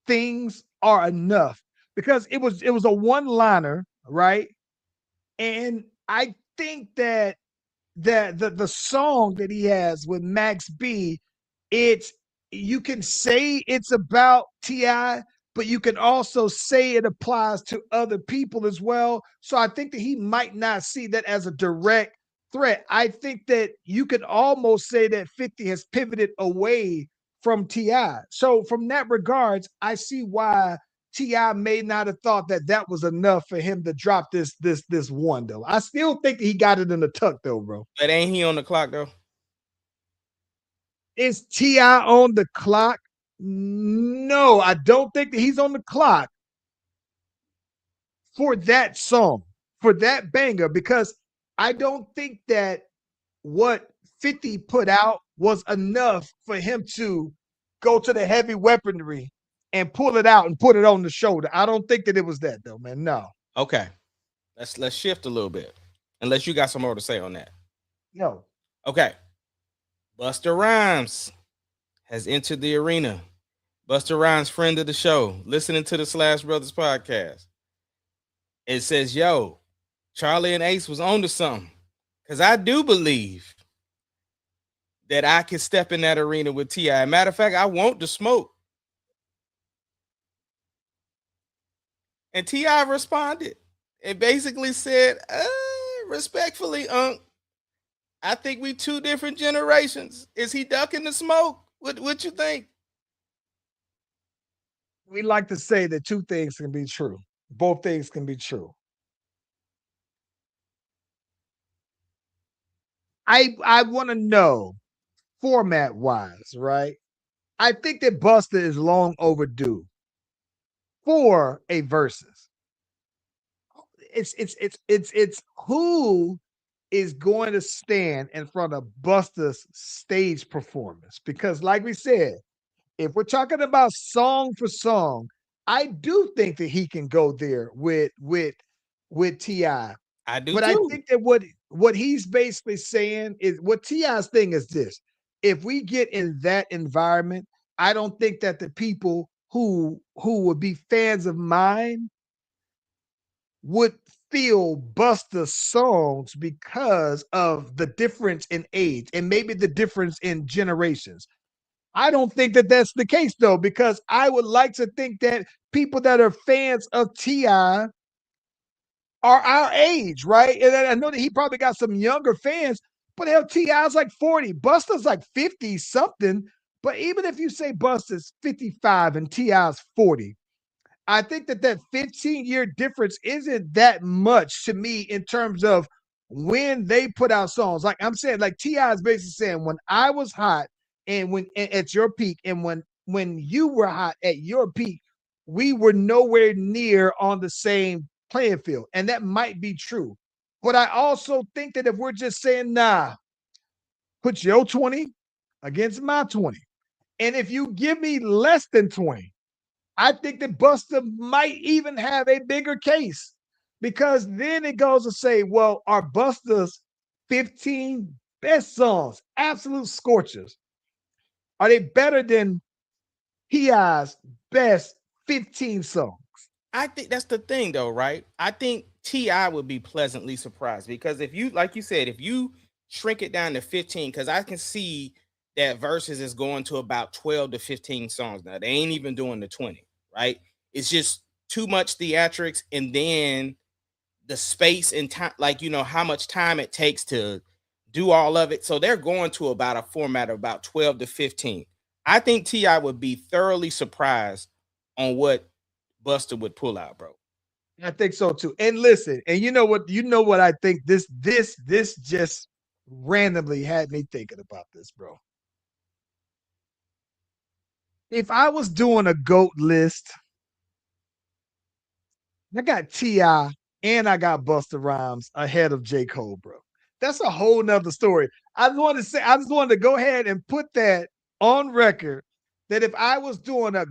things are enough? Because it was a one liner, right? And I think that the song that he has with Max B, it's you can say it's about Ti, but you can also say it applies to other people as well. So I think that he might not see that as a direct threat. I think that you could almost say that 50 has pivoted away from Ti. So from that regards, I see why Ti may not have thought that that was enough for him to drop this one though. I still think that he got it in the tuck though, bro. but ain't he on the clock though? Is Ti on the clock? No, I don't think that he's on the clock for that song, for that banger, because I don't think that what 50 put out was enough for him to go to the heavy weaponry and pull it out and put it on the shoulder. I don't think that it was that though, man. No, Okay, let's shift a little bit, unless you got some more to say on that. no. Okay, Buster Rhymes has entered the arena. Buster Rhymes, friend of the show, listening to the Slash Brothers podcast. It says, yo, Charlie and Ace was on to something. Because I do believe that I can step in that arena with T.I. Matter of fact, I want the smoke. And T.I. responded and basically said, respectfully, I think we two different generations. Is he ducking the smoke? What you think? We like to say that two things can be true. Both things can be true. I want to know format wise, right? I think that Busta is long overdue for a versus. It's who is going to stand in front of Busta's stage performance because, like we said, if we're talking about song for song, I do think that he can go there with Ti. I do But I too. think that what he's basically saying is what Ti's thing is this: if we get in that environment, I don't think that the people who would be fans of mine would feel Busta's songs because of the difference in age and maybe the difference in generations. I don't think that that's the case though, because I would like to think that people that are fans of Ti are our age, right? And I know that he probably got some younger fans, but hell, Ti's like 40, Busta's like 50 something. But even if you say Busta's 55 and Ti's 40, I think that that 15-year difference isn't that much to me in terms of when they put out songs. Like I'm saying, like Ti is basically saying, when I was hot and when at your peak, and when you were hot at your peak, we were nowhere near on the same playing field, and that might be true. But I also think that if we're just saying, nah, put your 20 against my 20, and if you give me less than 20, I think that Buster might even have a bigger case because then it goes to say, well, are Buster's 15 best songs, absolute scorchers, are they better than T.I.'s best 15 songs? I think that's the thing though, right? I think Ti would be pleasantly surprised because if you, like you said, if you shrink it down to 15, because I can see that verses is going to about 12 to 15 songs now. They ain't even doing the 20, right? It's just too much theatrics, and then the space and time, like how much time it takes to do all of it. So they're going to about a format of about 12 to 15. I think Ti would be thoroughly surprised on what Buster would pull out, bro. I think so too. And listen, and you know what I think this just randomly had me thinking about this, bro. If I was doing a GOAT list, I got Ti and I got Busta Rhymes ahead of J. Cole, bro. That's a whole nother story. I just wanted to go ahead and put that on record that if I was doing a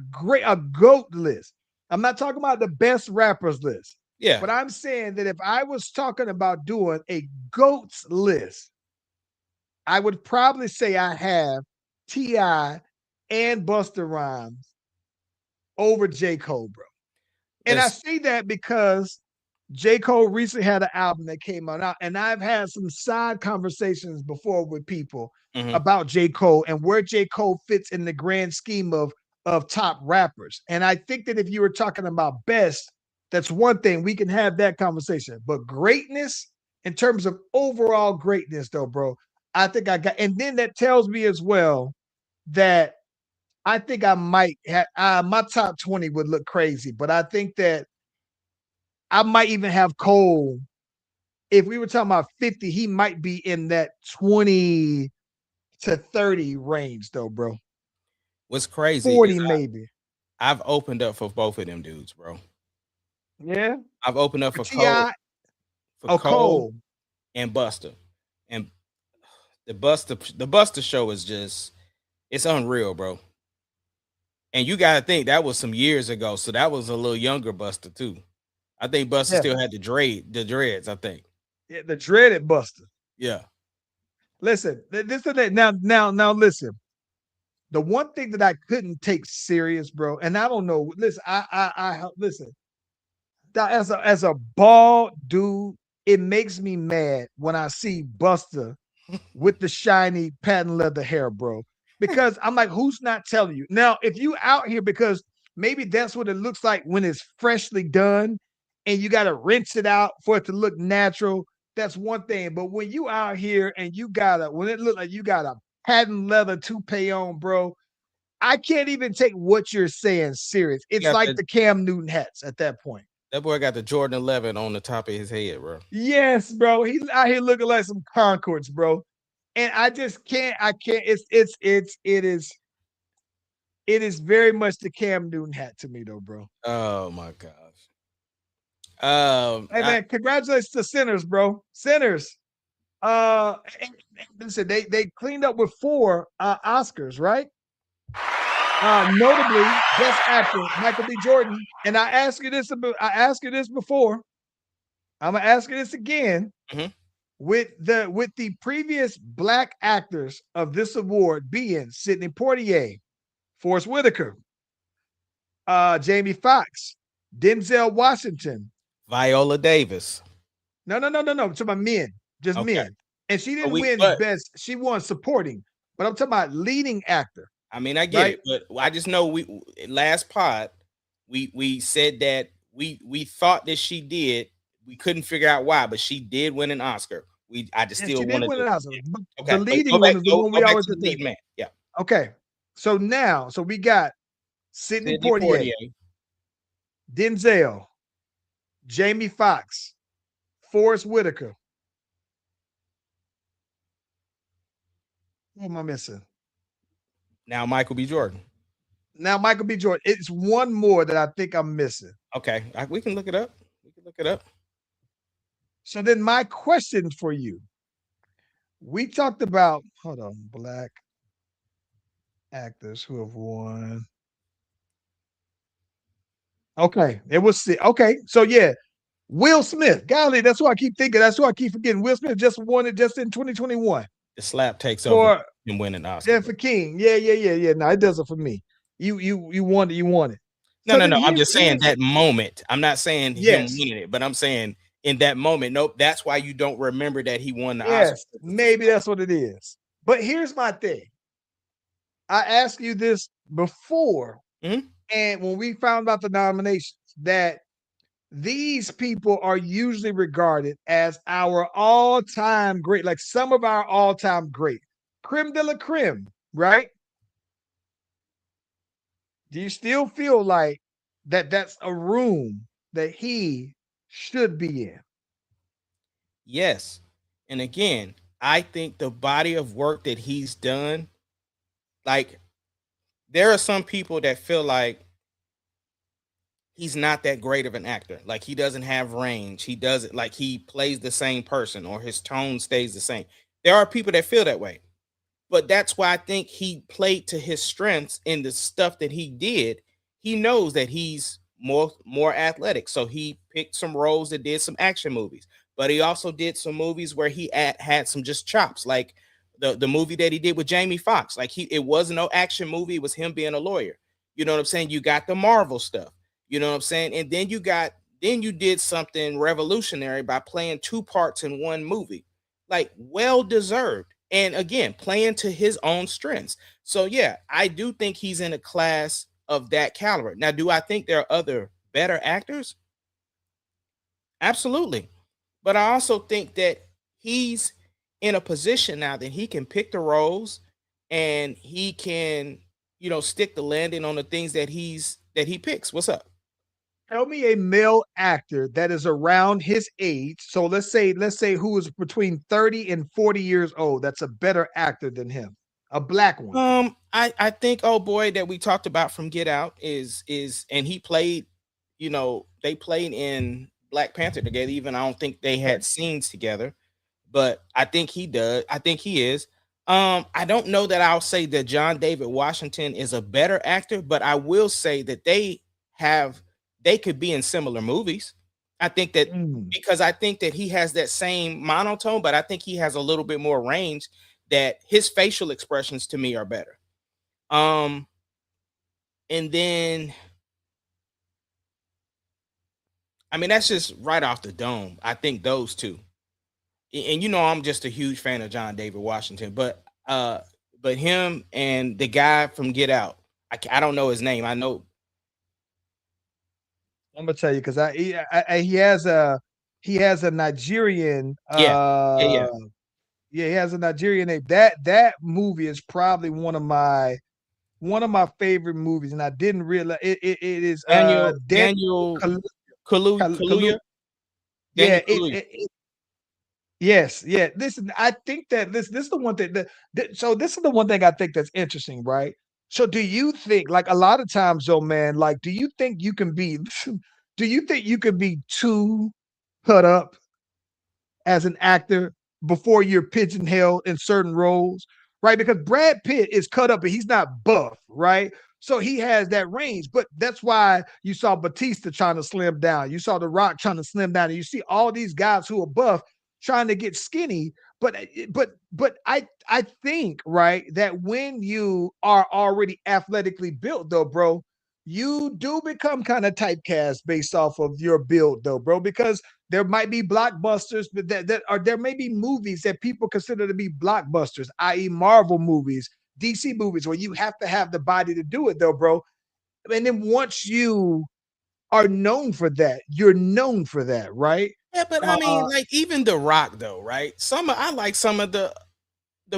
GOAT list, I'm not talking about the best rappers list, Yeah. but I'm saying that if I was talking about doing a GOATs list, I would probably say I have Ti and Busta Rhymes over J. Cole, bro. And I Let's say that because J. Cole recently had an album that came out, and I've had some side conversations before with people mhm. about J. Cole and where J. Cole fits in the grand scheme of top rappers. And I think that if you were talking about best, that's one thing. We can have that conversation. But greatness, in terms of overall greatness, though, bro, I think I got, and then that tells me as well that I think I might have my top 20 would look crazy, but I think that I might even have Cole. If we were talking about 50, he might be in that 20 to 30 range, though, bro. What's crazy is 40 maybe. I've opened up for both of them dudes, bro. Yeah. I've opened up For for Cole, Ti, for oh, Cole Cole. and Buster, and the Buster show is just, it's unreal, bro. And you got to think that was some years ago, so that was a little younger Buster too. I think Buster Yeah. still had the dreads. I think, Yeah, the dreaded Buster. yeah. Listen, this is it. Now, listen. The one thing that I couldn't take serious, bro, and I don't know. Listen, I listen. That as a bald dude, it makes me mad when I see Buster with the shiny patent leather hair, bro. Because I'm like, who's not telling you? Now, if you out here, because maybe that's what it looks like when it's freshly done and you got to rinse it out for it to look natural, that's one thing. But when you out here and when it look like you got a patent leather toupee on, bro, I can't even take what you're saying serious. It's like the Cam Newton hats at that point. That boy got the Jordan 11 on the top of his head, bro. Yes, bro. He's out here looking like some Concords, bro. And I just can't. I can't. It is very much the Cam Newton hat to me, though, bro. Oh my gosh. Hey man, congratulations to Sinners, bro. Sinners. Listen, they cleaned up with 4 Oscars, right? Notably, Best Actor Michael B. Jordan. And I asked you this before. I'm gonna ask you this again. Mhm. With the previous black actors of this award being Sidney Poitier, Forrest Whitaker, Jamie Foxx, Denzel Washington, Viola Davis. No. To my men, just Okay. men. And she didn't we- win but- best. She won supporting. But I'm talking about leading actor. I mean, I get Right. it, but I just know we last pod we said that we thought that she did. We couldn't figure out why, but she did win an Oscar. I just And still she did wanted win to. an Oscar. Okay, The leading one is the one we back always to the did. lead man. Yeah, Okay. So we got Sidney Sidney Poitier, Denzel, Jamie Foxx, Forrest Whitaker. What am I missing? Now Michael B. Jordan. Now Michael B. Jordan. It's one more that I think I'm missing. Okay, we can look it up. So then my question for you. We talked about, hold on, black actors who have won. Okay, it was okay. So yeah, Will Smith. Golly, that's who I keep thinking. That's who I keep forgetting. Will Smith just won it just in 2021 The slap takes over and win an Oscar. Yeah, for King. Yeah. No, it doesn't for me. You want it. No. I'm just saying that moment. I'm not saying Yes. him winning it, but I'm saying in that moment. Nope. That's why you don't remember that he won the Oscar. Yes, maybe that's what it is. But here's my thing. I asked you this before, Mhm. and when we found out the nominations, that these people are usually regarded as our all-time great, like some of our all-time great, creme de la creme, right? Do you still feel like that's a room that he should be in? Yes. And again, I think the body of work that he's done, like there are some people that feel like he's not that great of an actor. Like he doesn't have range. He doesn't like he plays the same person or his tone stays the same. There are people that feel that way. But that's why I think he played to his strengths in the stuff that he did. He knows that he's more athletic. So he picked some roles that did some action movies. But he also did some movies where he had some just chops, like the movie that he did with Jamie Foxx. Like it wasn't no action movie, it was him being a lawyer. You know what I'm saying? You got the Marvel stuff. You know what I'm saying? And then you did something revolutionary by playing 2 parts in one movie. Like well deserved. And again, playing to his own strengths. So yeah, I do think he's in a class of that caliber. Now, do I think there are other better actors? Absolutely. But I also think that he's in a position now that he can pick the roles and he can, stick the landing on the things that he picks. What's up? Tell me a male actor that is around his age. So let's say who is between 30 and 40 years old. That's a better actor than him. A black one. I think oh boy that we talked about from Get Out is and he played, they played in Black Panther together. Even I don't think they had scenes together, but I think he does. I think he is. I don't know that I'll say that John David Washington is a better actor, but I will say that they could be in similar movies. I think that because I think that he has that same monotone, but I think he has a little bit more range, that his facial expressions to me are better. And then I mean that's just right off the dome. I think those two. and you know I'm just a huge fan of John David Washington, but him and the guy from Get Out, I don't know his name. I know. I'm gonna tell you because he has a Nigerian Yeah, yeah, yeah. yeah, he has a Nigerian name. That movie is probably one of my favorite movies, and I didn't realize it is Daniel Daniel Kalu- Kalu- Kaluuya. yeah, Daniel Kaluuya. yes, yeah. Listen, I think that this is the one thing so this is the one thing I think that's interesting, right? So do you think like a lot of times, though, man, like do you think you can be do you think you can be too cut up as an actor before you're pigeonholed in certain roles, right? Because Brad Pitt is cut up, but he's not buff, right? So he has that range, but that's why you saw Batista trying to slim down. You saw The Rock trying to slim down, and you see all these guys who are buff trying to get skinny. But I think right that when you are already athletically built, though, bro, you do become kind of typecast based off of your build, though, bro, because there might be blockbusters, but there may be movies that people consider to be blockbusters, i.e., Marvel movies, DC movies, where you have to have the body to do it, though, bro. And then once you are known for that, you're known for that, right? Yeah, but I Uh, mean, like even The Rock though, right? I like some of the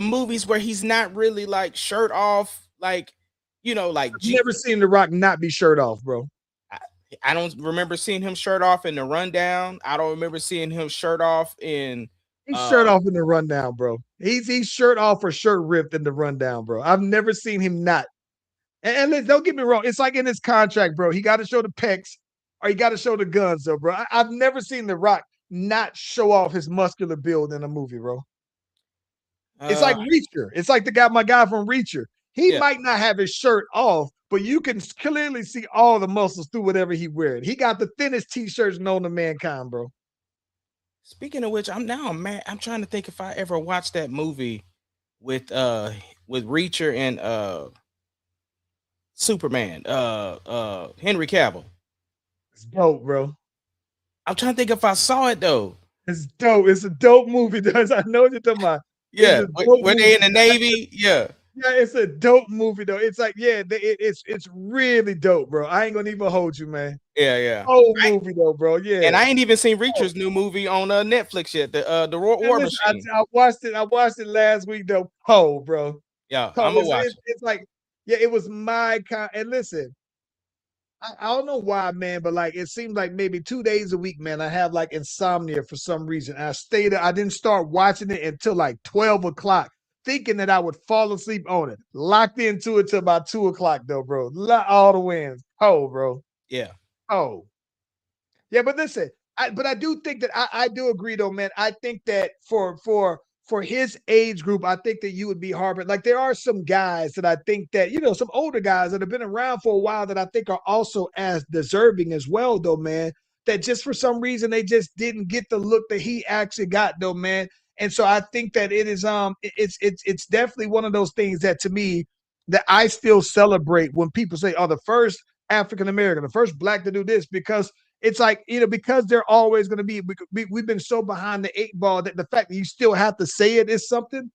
movies where he's not really like shirt off, like like I've never seen The Rock not be shirt off, bro. I, I don't remember seeing him shirt off in The Rundown. I don't remember seeing him shirt off in He's uh shirt off in The Rundown, bro. He's shirt off or shirt ripped in The Rundown, bro. I've never seen him not. And don't get me wrong, it's like in his contract, bro. He got to show the pecs or he got to show the guns, though, bro. I've never seen The Rock not show off his muscular build in a movie, bro. It's uh like Reacher. It's like my guy from Reacher. He yeah. might not have his shirt off, but you can clearly see all the muscles through whatever he wearing. He got the thinnest t-shirts known to mankind, bro. Speaking of which, I'm mad. I'm trying to think if I ever watched that movie with Reacher and Superman, Henry Cavill. It's dope, bro. I'm trying to think if I saw it though. It's dope. It's a dope movie, does. I know what you're talking about. It's Yeah, a dope were they in movie. the Navy? Yeah, Yeah, it's a dope movie though. It's like, yeah, it's really dope, bro. I ain't gonna even hold you, man. yeah, yeah. Whole movie though, bro. And Yeah. I ain't even seen Oh, Reacher's new movie on Netflix yet. The man, War listen, I, Machine. I watched it. I watched it last week though. Oh, bro. Yeah, Oh, I'm gonna watch it. it's like, yeah, it was my kind. And listen, I don't know why, man, but like it seems like maybe 2 days a week, man. I have like insomnia for some reason. I stayed. I didn't start watching it until like 12 o'clock, thinking that I would fall asleep on it. Locked into it till about 2 o'clock, though, bro. All the wins. Oh, bro. Yeah, Oh, yeah, but listen, I do think that I do agree though, man. I think that for his age group, I think that you would be harbored. Like there are some guys that I think that some older guys that have been around for a while that I think are also as deserving as well, though, man. That just for some reason they just didn't get the look that he actually got, though, man. And so I think that it is it's definitely one of those things that to me that I still celebrate when people say, "Oh, the first African American, the first black to do this," because it's like because they're always going to be we've been so behind the eight ball that the fact that you still have to say it is something.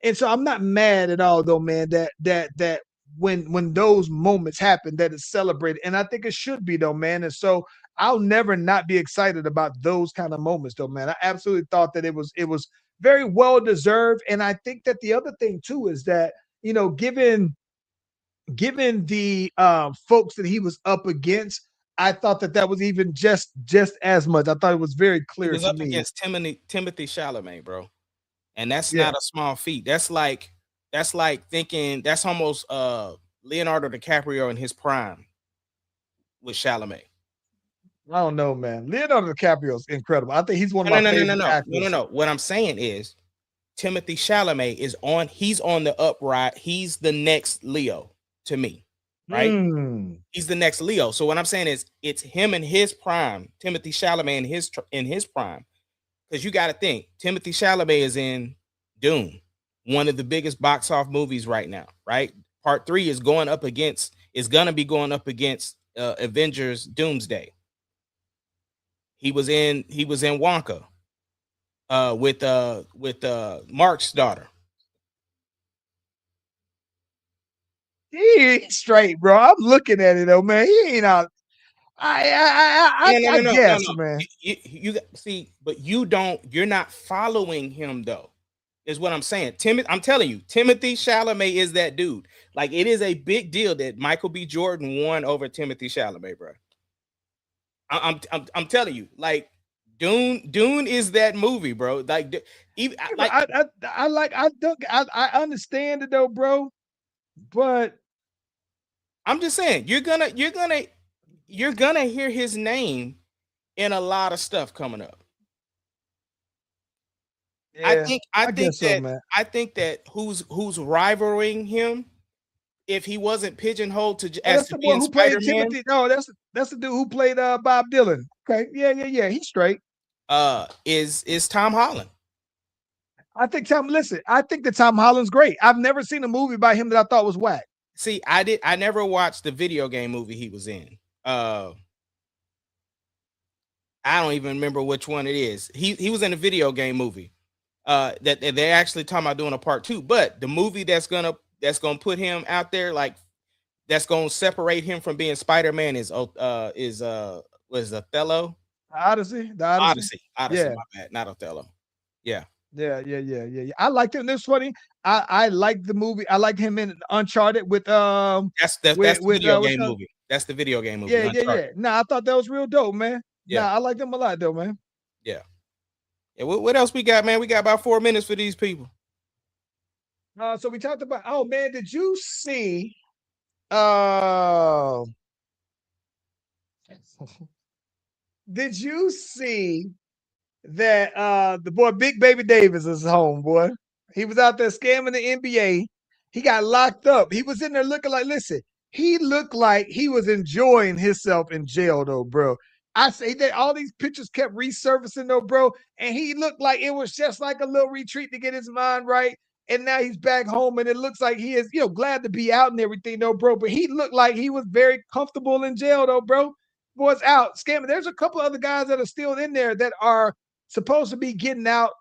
And so I'm not mad at all, though, man, that when those moments happen that it's celebrated, and I think it should be, though, man. And so I'll never not be excited about those kind of moments, though, man. I absolutely thought that it was very well deserved. And I think that the other thing too is that given the folks that he was up against, I thought that was even just as much. I thought it was very he clear was to up me. against Timothy Chalamet, bro, and that's Yeah, not a small feat. That's like thinking that's almost Leonardo DiCaprio in his prime with Chalamet. I don't know, man. Leonardo DiCaprio is incredible. I think he's one of No, my no, no, no, no, favorite no, no, no, actors. no. What I'm saying is Timothy Chalamet he's on the upright. He's the next Leo to me, right? Hmm. He's the next Leo. So what I'm saying is it's him in his prime, Timothy Chalamet in his prime. Because you got to think, Timothy Chalamet is in Doom, one of the biggest box office movies right now, right? Part 3 is gonna be going up against Avengers Doomsday. He was in Wonka. with Mark's daughter. He ain't straight, bro. I'm looking at it though, man. He ain't out. I guess, No. man. You see, but you're not following him though, is what I'm saying. I'm telling you, Timothy Chalamet is that dude. Like, it is a big deal that Michael B. Jordan won over Timothy Chalamet, bro. I'm telling you, like, Dune is that movie, bro. Like, even like, I understand it though, bro. But I'm just saying, you're gonna hear his name in a lot of stuff coming up. yeah, I guess so, That man. who's rivaling him, if he wasn't pigeonholed Oh, as that's to the boy being who played Spider-Man, Timothy. No, that's the dude who played Bob Dylan. Okay, yeah. He's straight. is Tom Holland. I think I think that Tom Holland's great. I've never seen a movie by him that I thought was whack. See, I never watched the video game movie he was in. I don't even remember which one it is. He was in a video game movie. That they're actually talking about doing a part 2, but the movie that's gonna put him out there, like, that's gonna separate him from being Spider-Man is Othello? The Odyssey. Odyssey, Yeah, my bad, not Othello. Yeah. yeah. I liked him. This funny. I like the movie. I like him in Uncharted with That's the video what's game the movie. That's the video game movie, yeah. Uncharted. Nah, I thought that was real dope, man. Yeah. Nah, I like them a lot though, man. Yeah. Yeah, what else we got, man? We got about 4 minutes for these people. So we talked about. Oh man, did you see? Uh, did you see that the boy Big Baby Davis is home, boy? He was out there scamming the NBA. He got locked up. He was in there looking like, listen, he looked like he was enjoying himself in jail, though, bro. I say that all these pictures kept resurfacing, though, bro. And he looked like it was just like a little retreat to get his mind right. And now he's back home, and it looks like he is, glad to be out and everything, though, bro. But he looked like he was very comfortable in jail, though, bro. Boys out scamming. There's a couple other guys that are still in there that are supposed to be getting out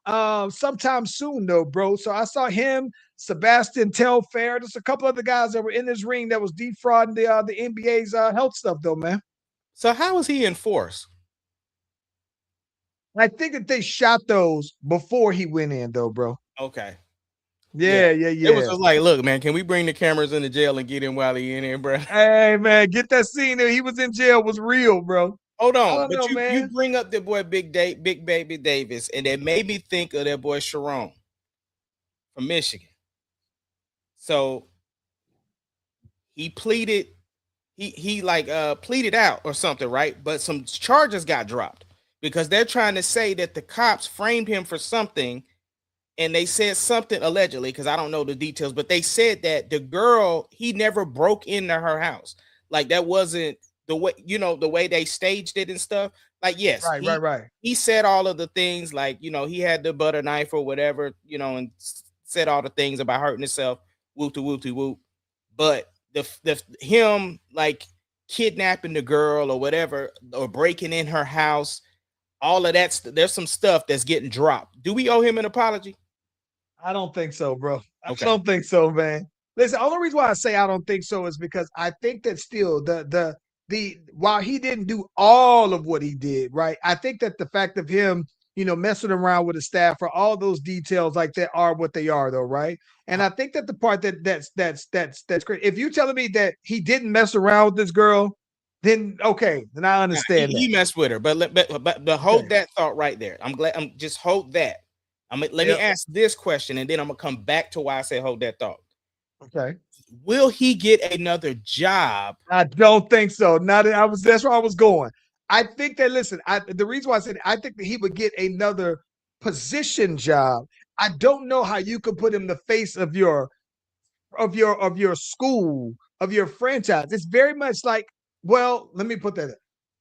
sometime soon, though, bro. So I saw him, Sebastian Telfair. There's a couple other guys that were in this ring that was defrauding the NBA's health stuff, though, man. So how is he enforced? I think that they shot those before he went in, though, bro. Okay. Yeah. It was just like, look, man, can we bring the cameras into jail and get him while he in here, bro? Hey, man, get that scene that he was in jail was real, bro. Hold on, I don't but know, you man. bring up the boy Big Baby Davis, and it made me think of that boy Sharon from Michigan. So he pleaded, he like pleaded out or something, right? But some charges got dropped because they're trying to say that the cops framed him for something, and they said something allegedly, because I don't know the details, but they said that the girl, he never broke into her house. Like, that wasn't the way, the way they staged it and stuff. Like, yes, Right. he said all of the things, like, he had the butter knife or whatever, and said all the things about hurting himself, whoop to whoop to whoop. But the him like kidnapping the girl or whatever, or breaking in her house, all of that, there's some stuff that's getting dropped. Do we owe him an apology? I don't think so, bro. Okay. I don't think so, man. Listen, the only reason why I say I don't think so is because I think that still the while he didn't do all of what he did, right? I think that the fact of him, messing around with the staff for all those details like that are what they are, though, right? And I think that the part that's great. If you're telling me that he didn't mess around with this girl, then okay, then I understand he that. messed with her, but hold that thought right there. I'm just hold that. Let me ask this question, and then I'm gonna come back to why I said hold that thought. Okay. Will he get another job? I don't think so. That's where I was going. I think that the reason why I said I think that he would get another position job. I don't know how you could put him the face of your school, of your franchise. It's very much like, well, let me put that.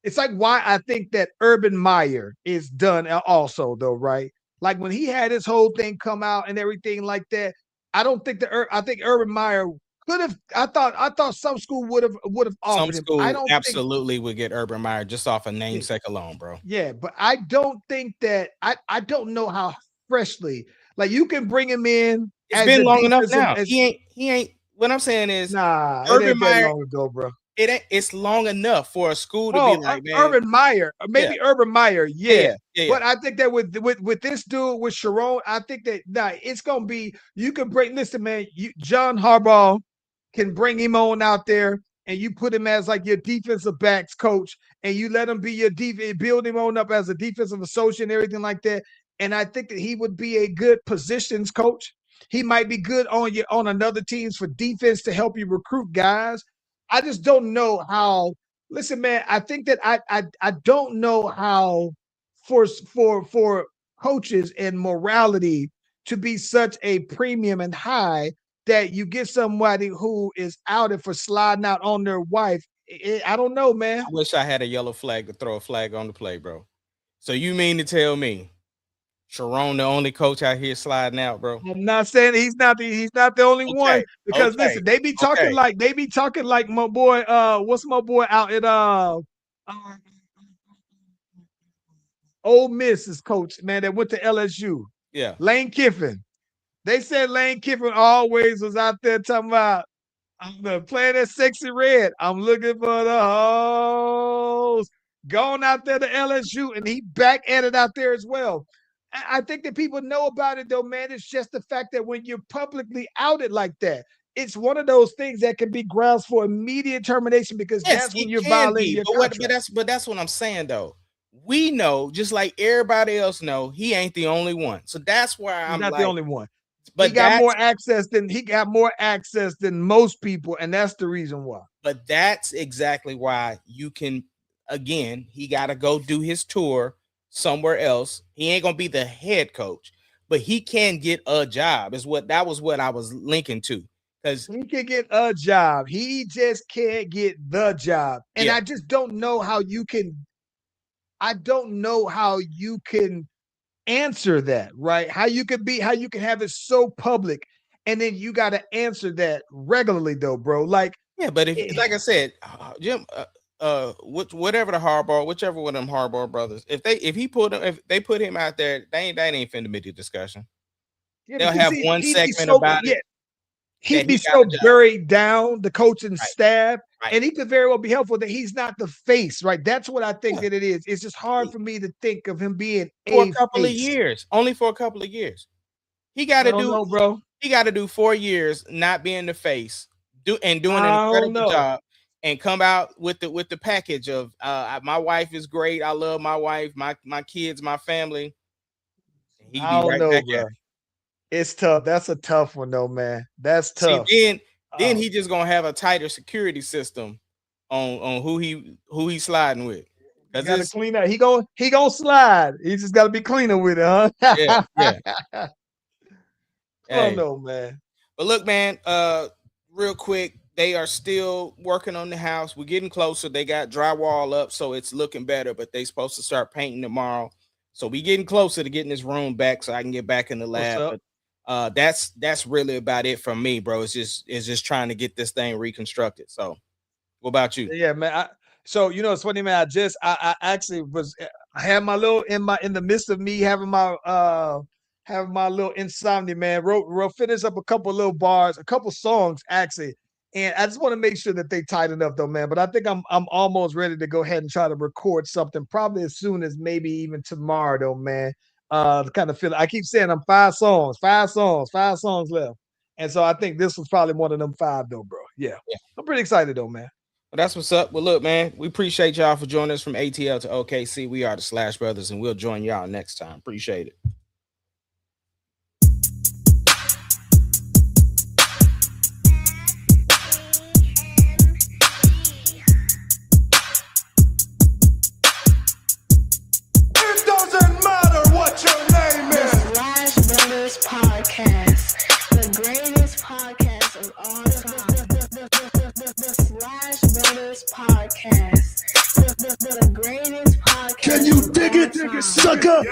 It's like why I think that Urban Meyer is done also, though, right? Like when he had his whole thing come out and everything like that. I don't think I think Urban Meyer I thought some school would have Some offered him. I school don't think. absolutely would get Urban Meyer just off a Yeah, namesake alone, bro. yeah, but I don't think that I don't know how freshly like you can bring him in It's as been a long enough defensive now. as He ain't. What I'm saying is, nah, it Urban ain't that Meyer. long ago, bro. It's long enough for a school to be Oh, like, man, Urban Meyer, yeah, maybe Urban Meyer, yeah. yeah. But I think that with this dude with Sharon, I think that it's gonna be you can bring listen, man. John Harbaugh can bring him on out there and you put him as like your defensive backs coach and you let him be your defense, build him on up as a defensive associate and everything like that. And I think that he would be a good positions coach. He might be good on another teams for defense to help you recruit guys. I just don't know how. Listen, man, I think that I don't know how for coaches and morality to be such a premium and high that you get somebody who is outed for sliding out on their wife. I don't know, man. I wish I had a yellow flag to throw a flag on the play, bro. So you mean to tell me Sharon the only coach out here sliding out, bro? I'm not saying he's not the only one Okay, because okay, listen, they be talking okay. like my boy what's my boy out at Ole Miss's coach, man, that went to LSU. Yeah. Lane Kiffin. They said Lane Kiffin always was out there talking about I'm playing that sexy red. I'm looking for the hoes. Going out there to LSU, and he back at it out there as well. I think that people know about it though, man. It's just the fact that when you're publicly outed like that, it's one of those things that can be grounds for immediate termination because Yes, that's when it you're can violating be, your but contract. that's what I'm saying though. We know, just like everybody else know, he ain't the only one. So that's why He's I'm not the like, only one. but that's He got more access than most people, and that's the reason why. but that's exactly why you can again, he got to go do his tour somewhere else. He ain't gonna be the head coach, but he can get a job. That was what I was linking to. Because He can get a job. He just can't get the job. And yeah, I just don't know how you can I don't know how you can answer that, right? How you can have it so public and then you got to answer that regularly though, bro. Like yeah, but if like I said, Jim, whatever whichever one of them Hardball brothers, if they put him out there, that ain't finna be the discussion. yeah, They'll because have one he'd be segment so about it that he'd be he got so a job. buried down the coaching Right, staff, right. and he could very well be helpful that he's not the face, right? That's what I think Yeah. that it is. It's just hard for me to think of him being For a a couple of face. years, only for a couple of years. He got I to don't do know, bro. 4 years not being the face, doing an I don't incredible know. job, and come out with the package of my wife is great. I love my wife, my kids, my family. And he I be don't right know, back at bro. it. It's tough. That's a tough one, though, man. That's See, tough. then Oh, he just gonna have a tighter security system on who he sliding with. he Cause got to it's clean up. He gonna slide. He just got to be cleaner with it, huh? yeah, yeah. I don't Hey, know, man. but look, man, real quick, they are still working on the house. We're getting closer. They got drywall up, so it's looking better, but they supposed to start painting tomorrow. So we getting closer to getting this room back so I can get back in the What's lab. up? But that's really about it from me, bro. It's just trying to get this thing reconstructed. So what about you? Yeah, man. So it's funny, man. I actually was I had my little in the midst of me having my little insomnia, man. Wrote finished up a couple little bars, a couple songs actually. And I just want to make sure that they tighten up though, man. But I think I'm almost ready to go ahead and try to record something, probably as soon as maybe even tomorrow, though, man. To kind of feel I keep saying I'm 5 songs left. And so I think this was probably one of them 5 though, bro. Yeah. Yeah. I'm pretty excited though, man. Well, that's what's up. Well, look, man, we appreciate y'all for joining us from ATL to OKC. We are the Slash Brothers, and we'll join y'all next time. Appreciate it. It doesn't matter what your name The is. Slash Brothers Podcast, the greatest podcast of all time. The Slash Brothers Podcast, the greatest podcast. Can you dig of it, all time. sucker?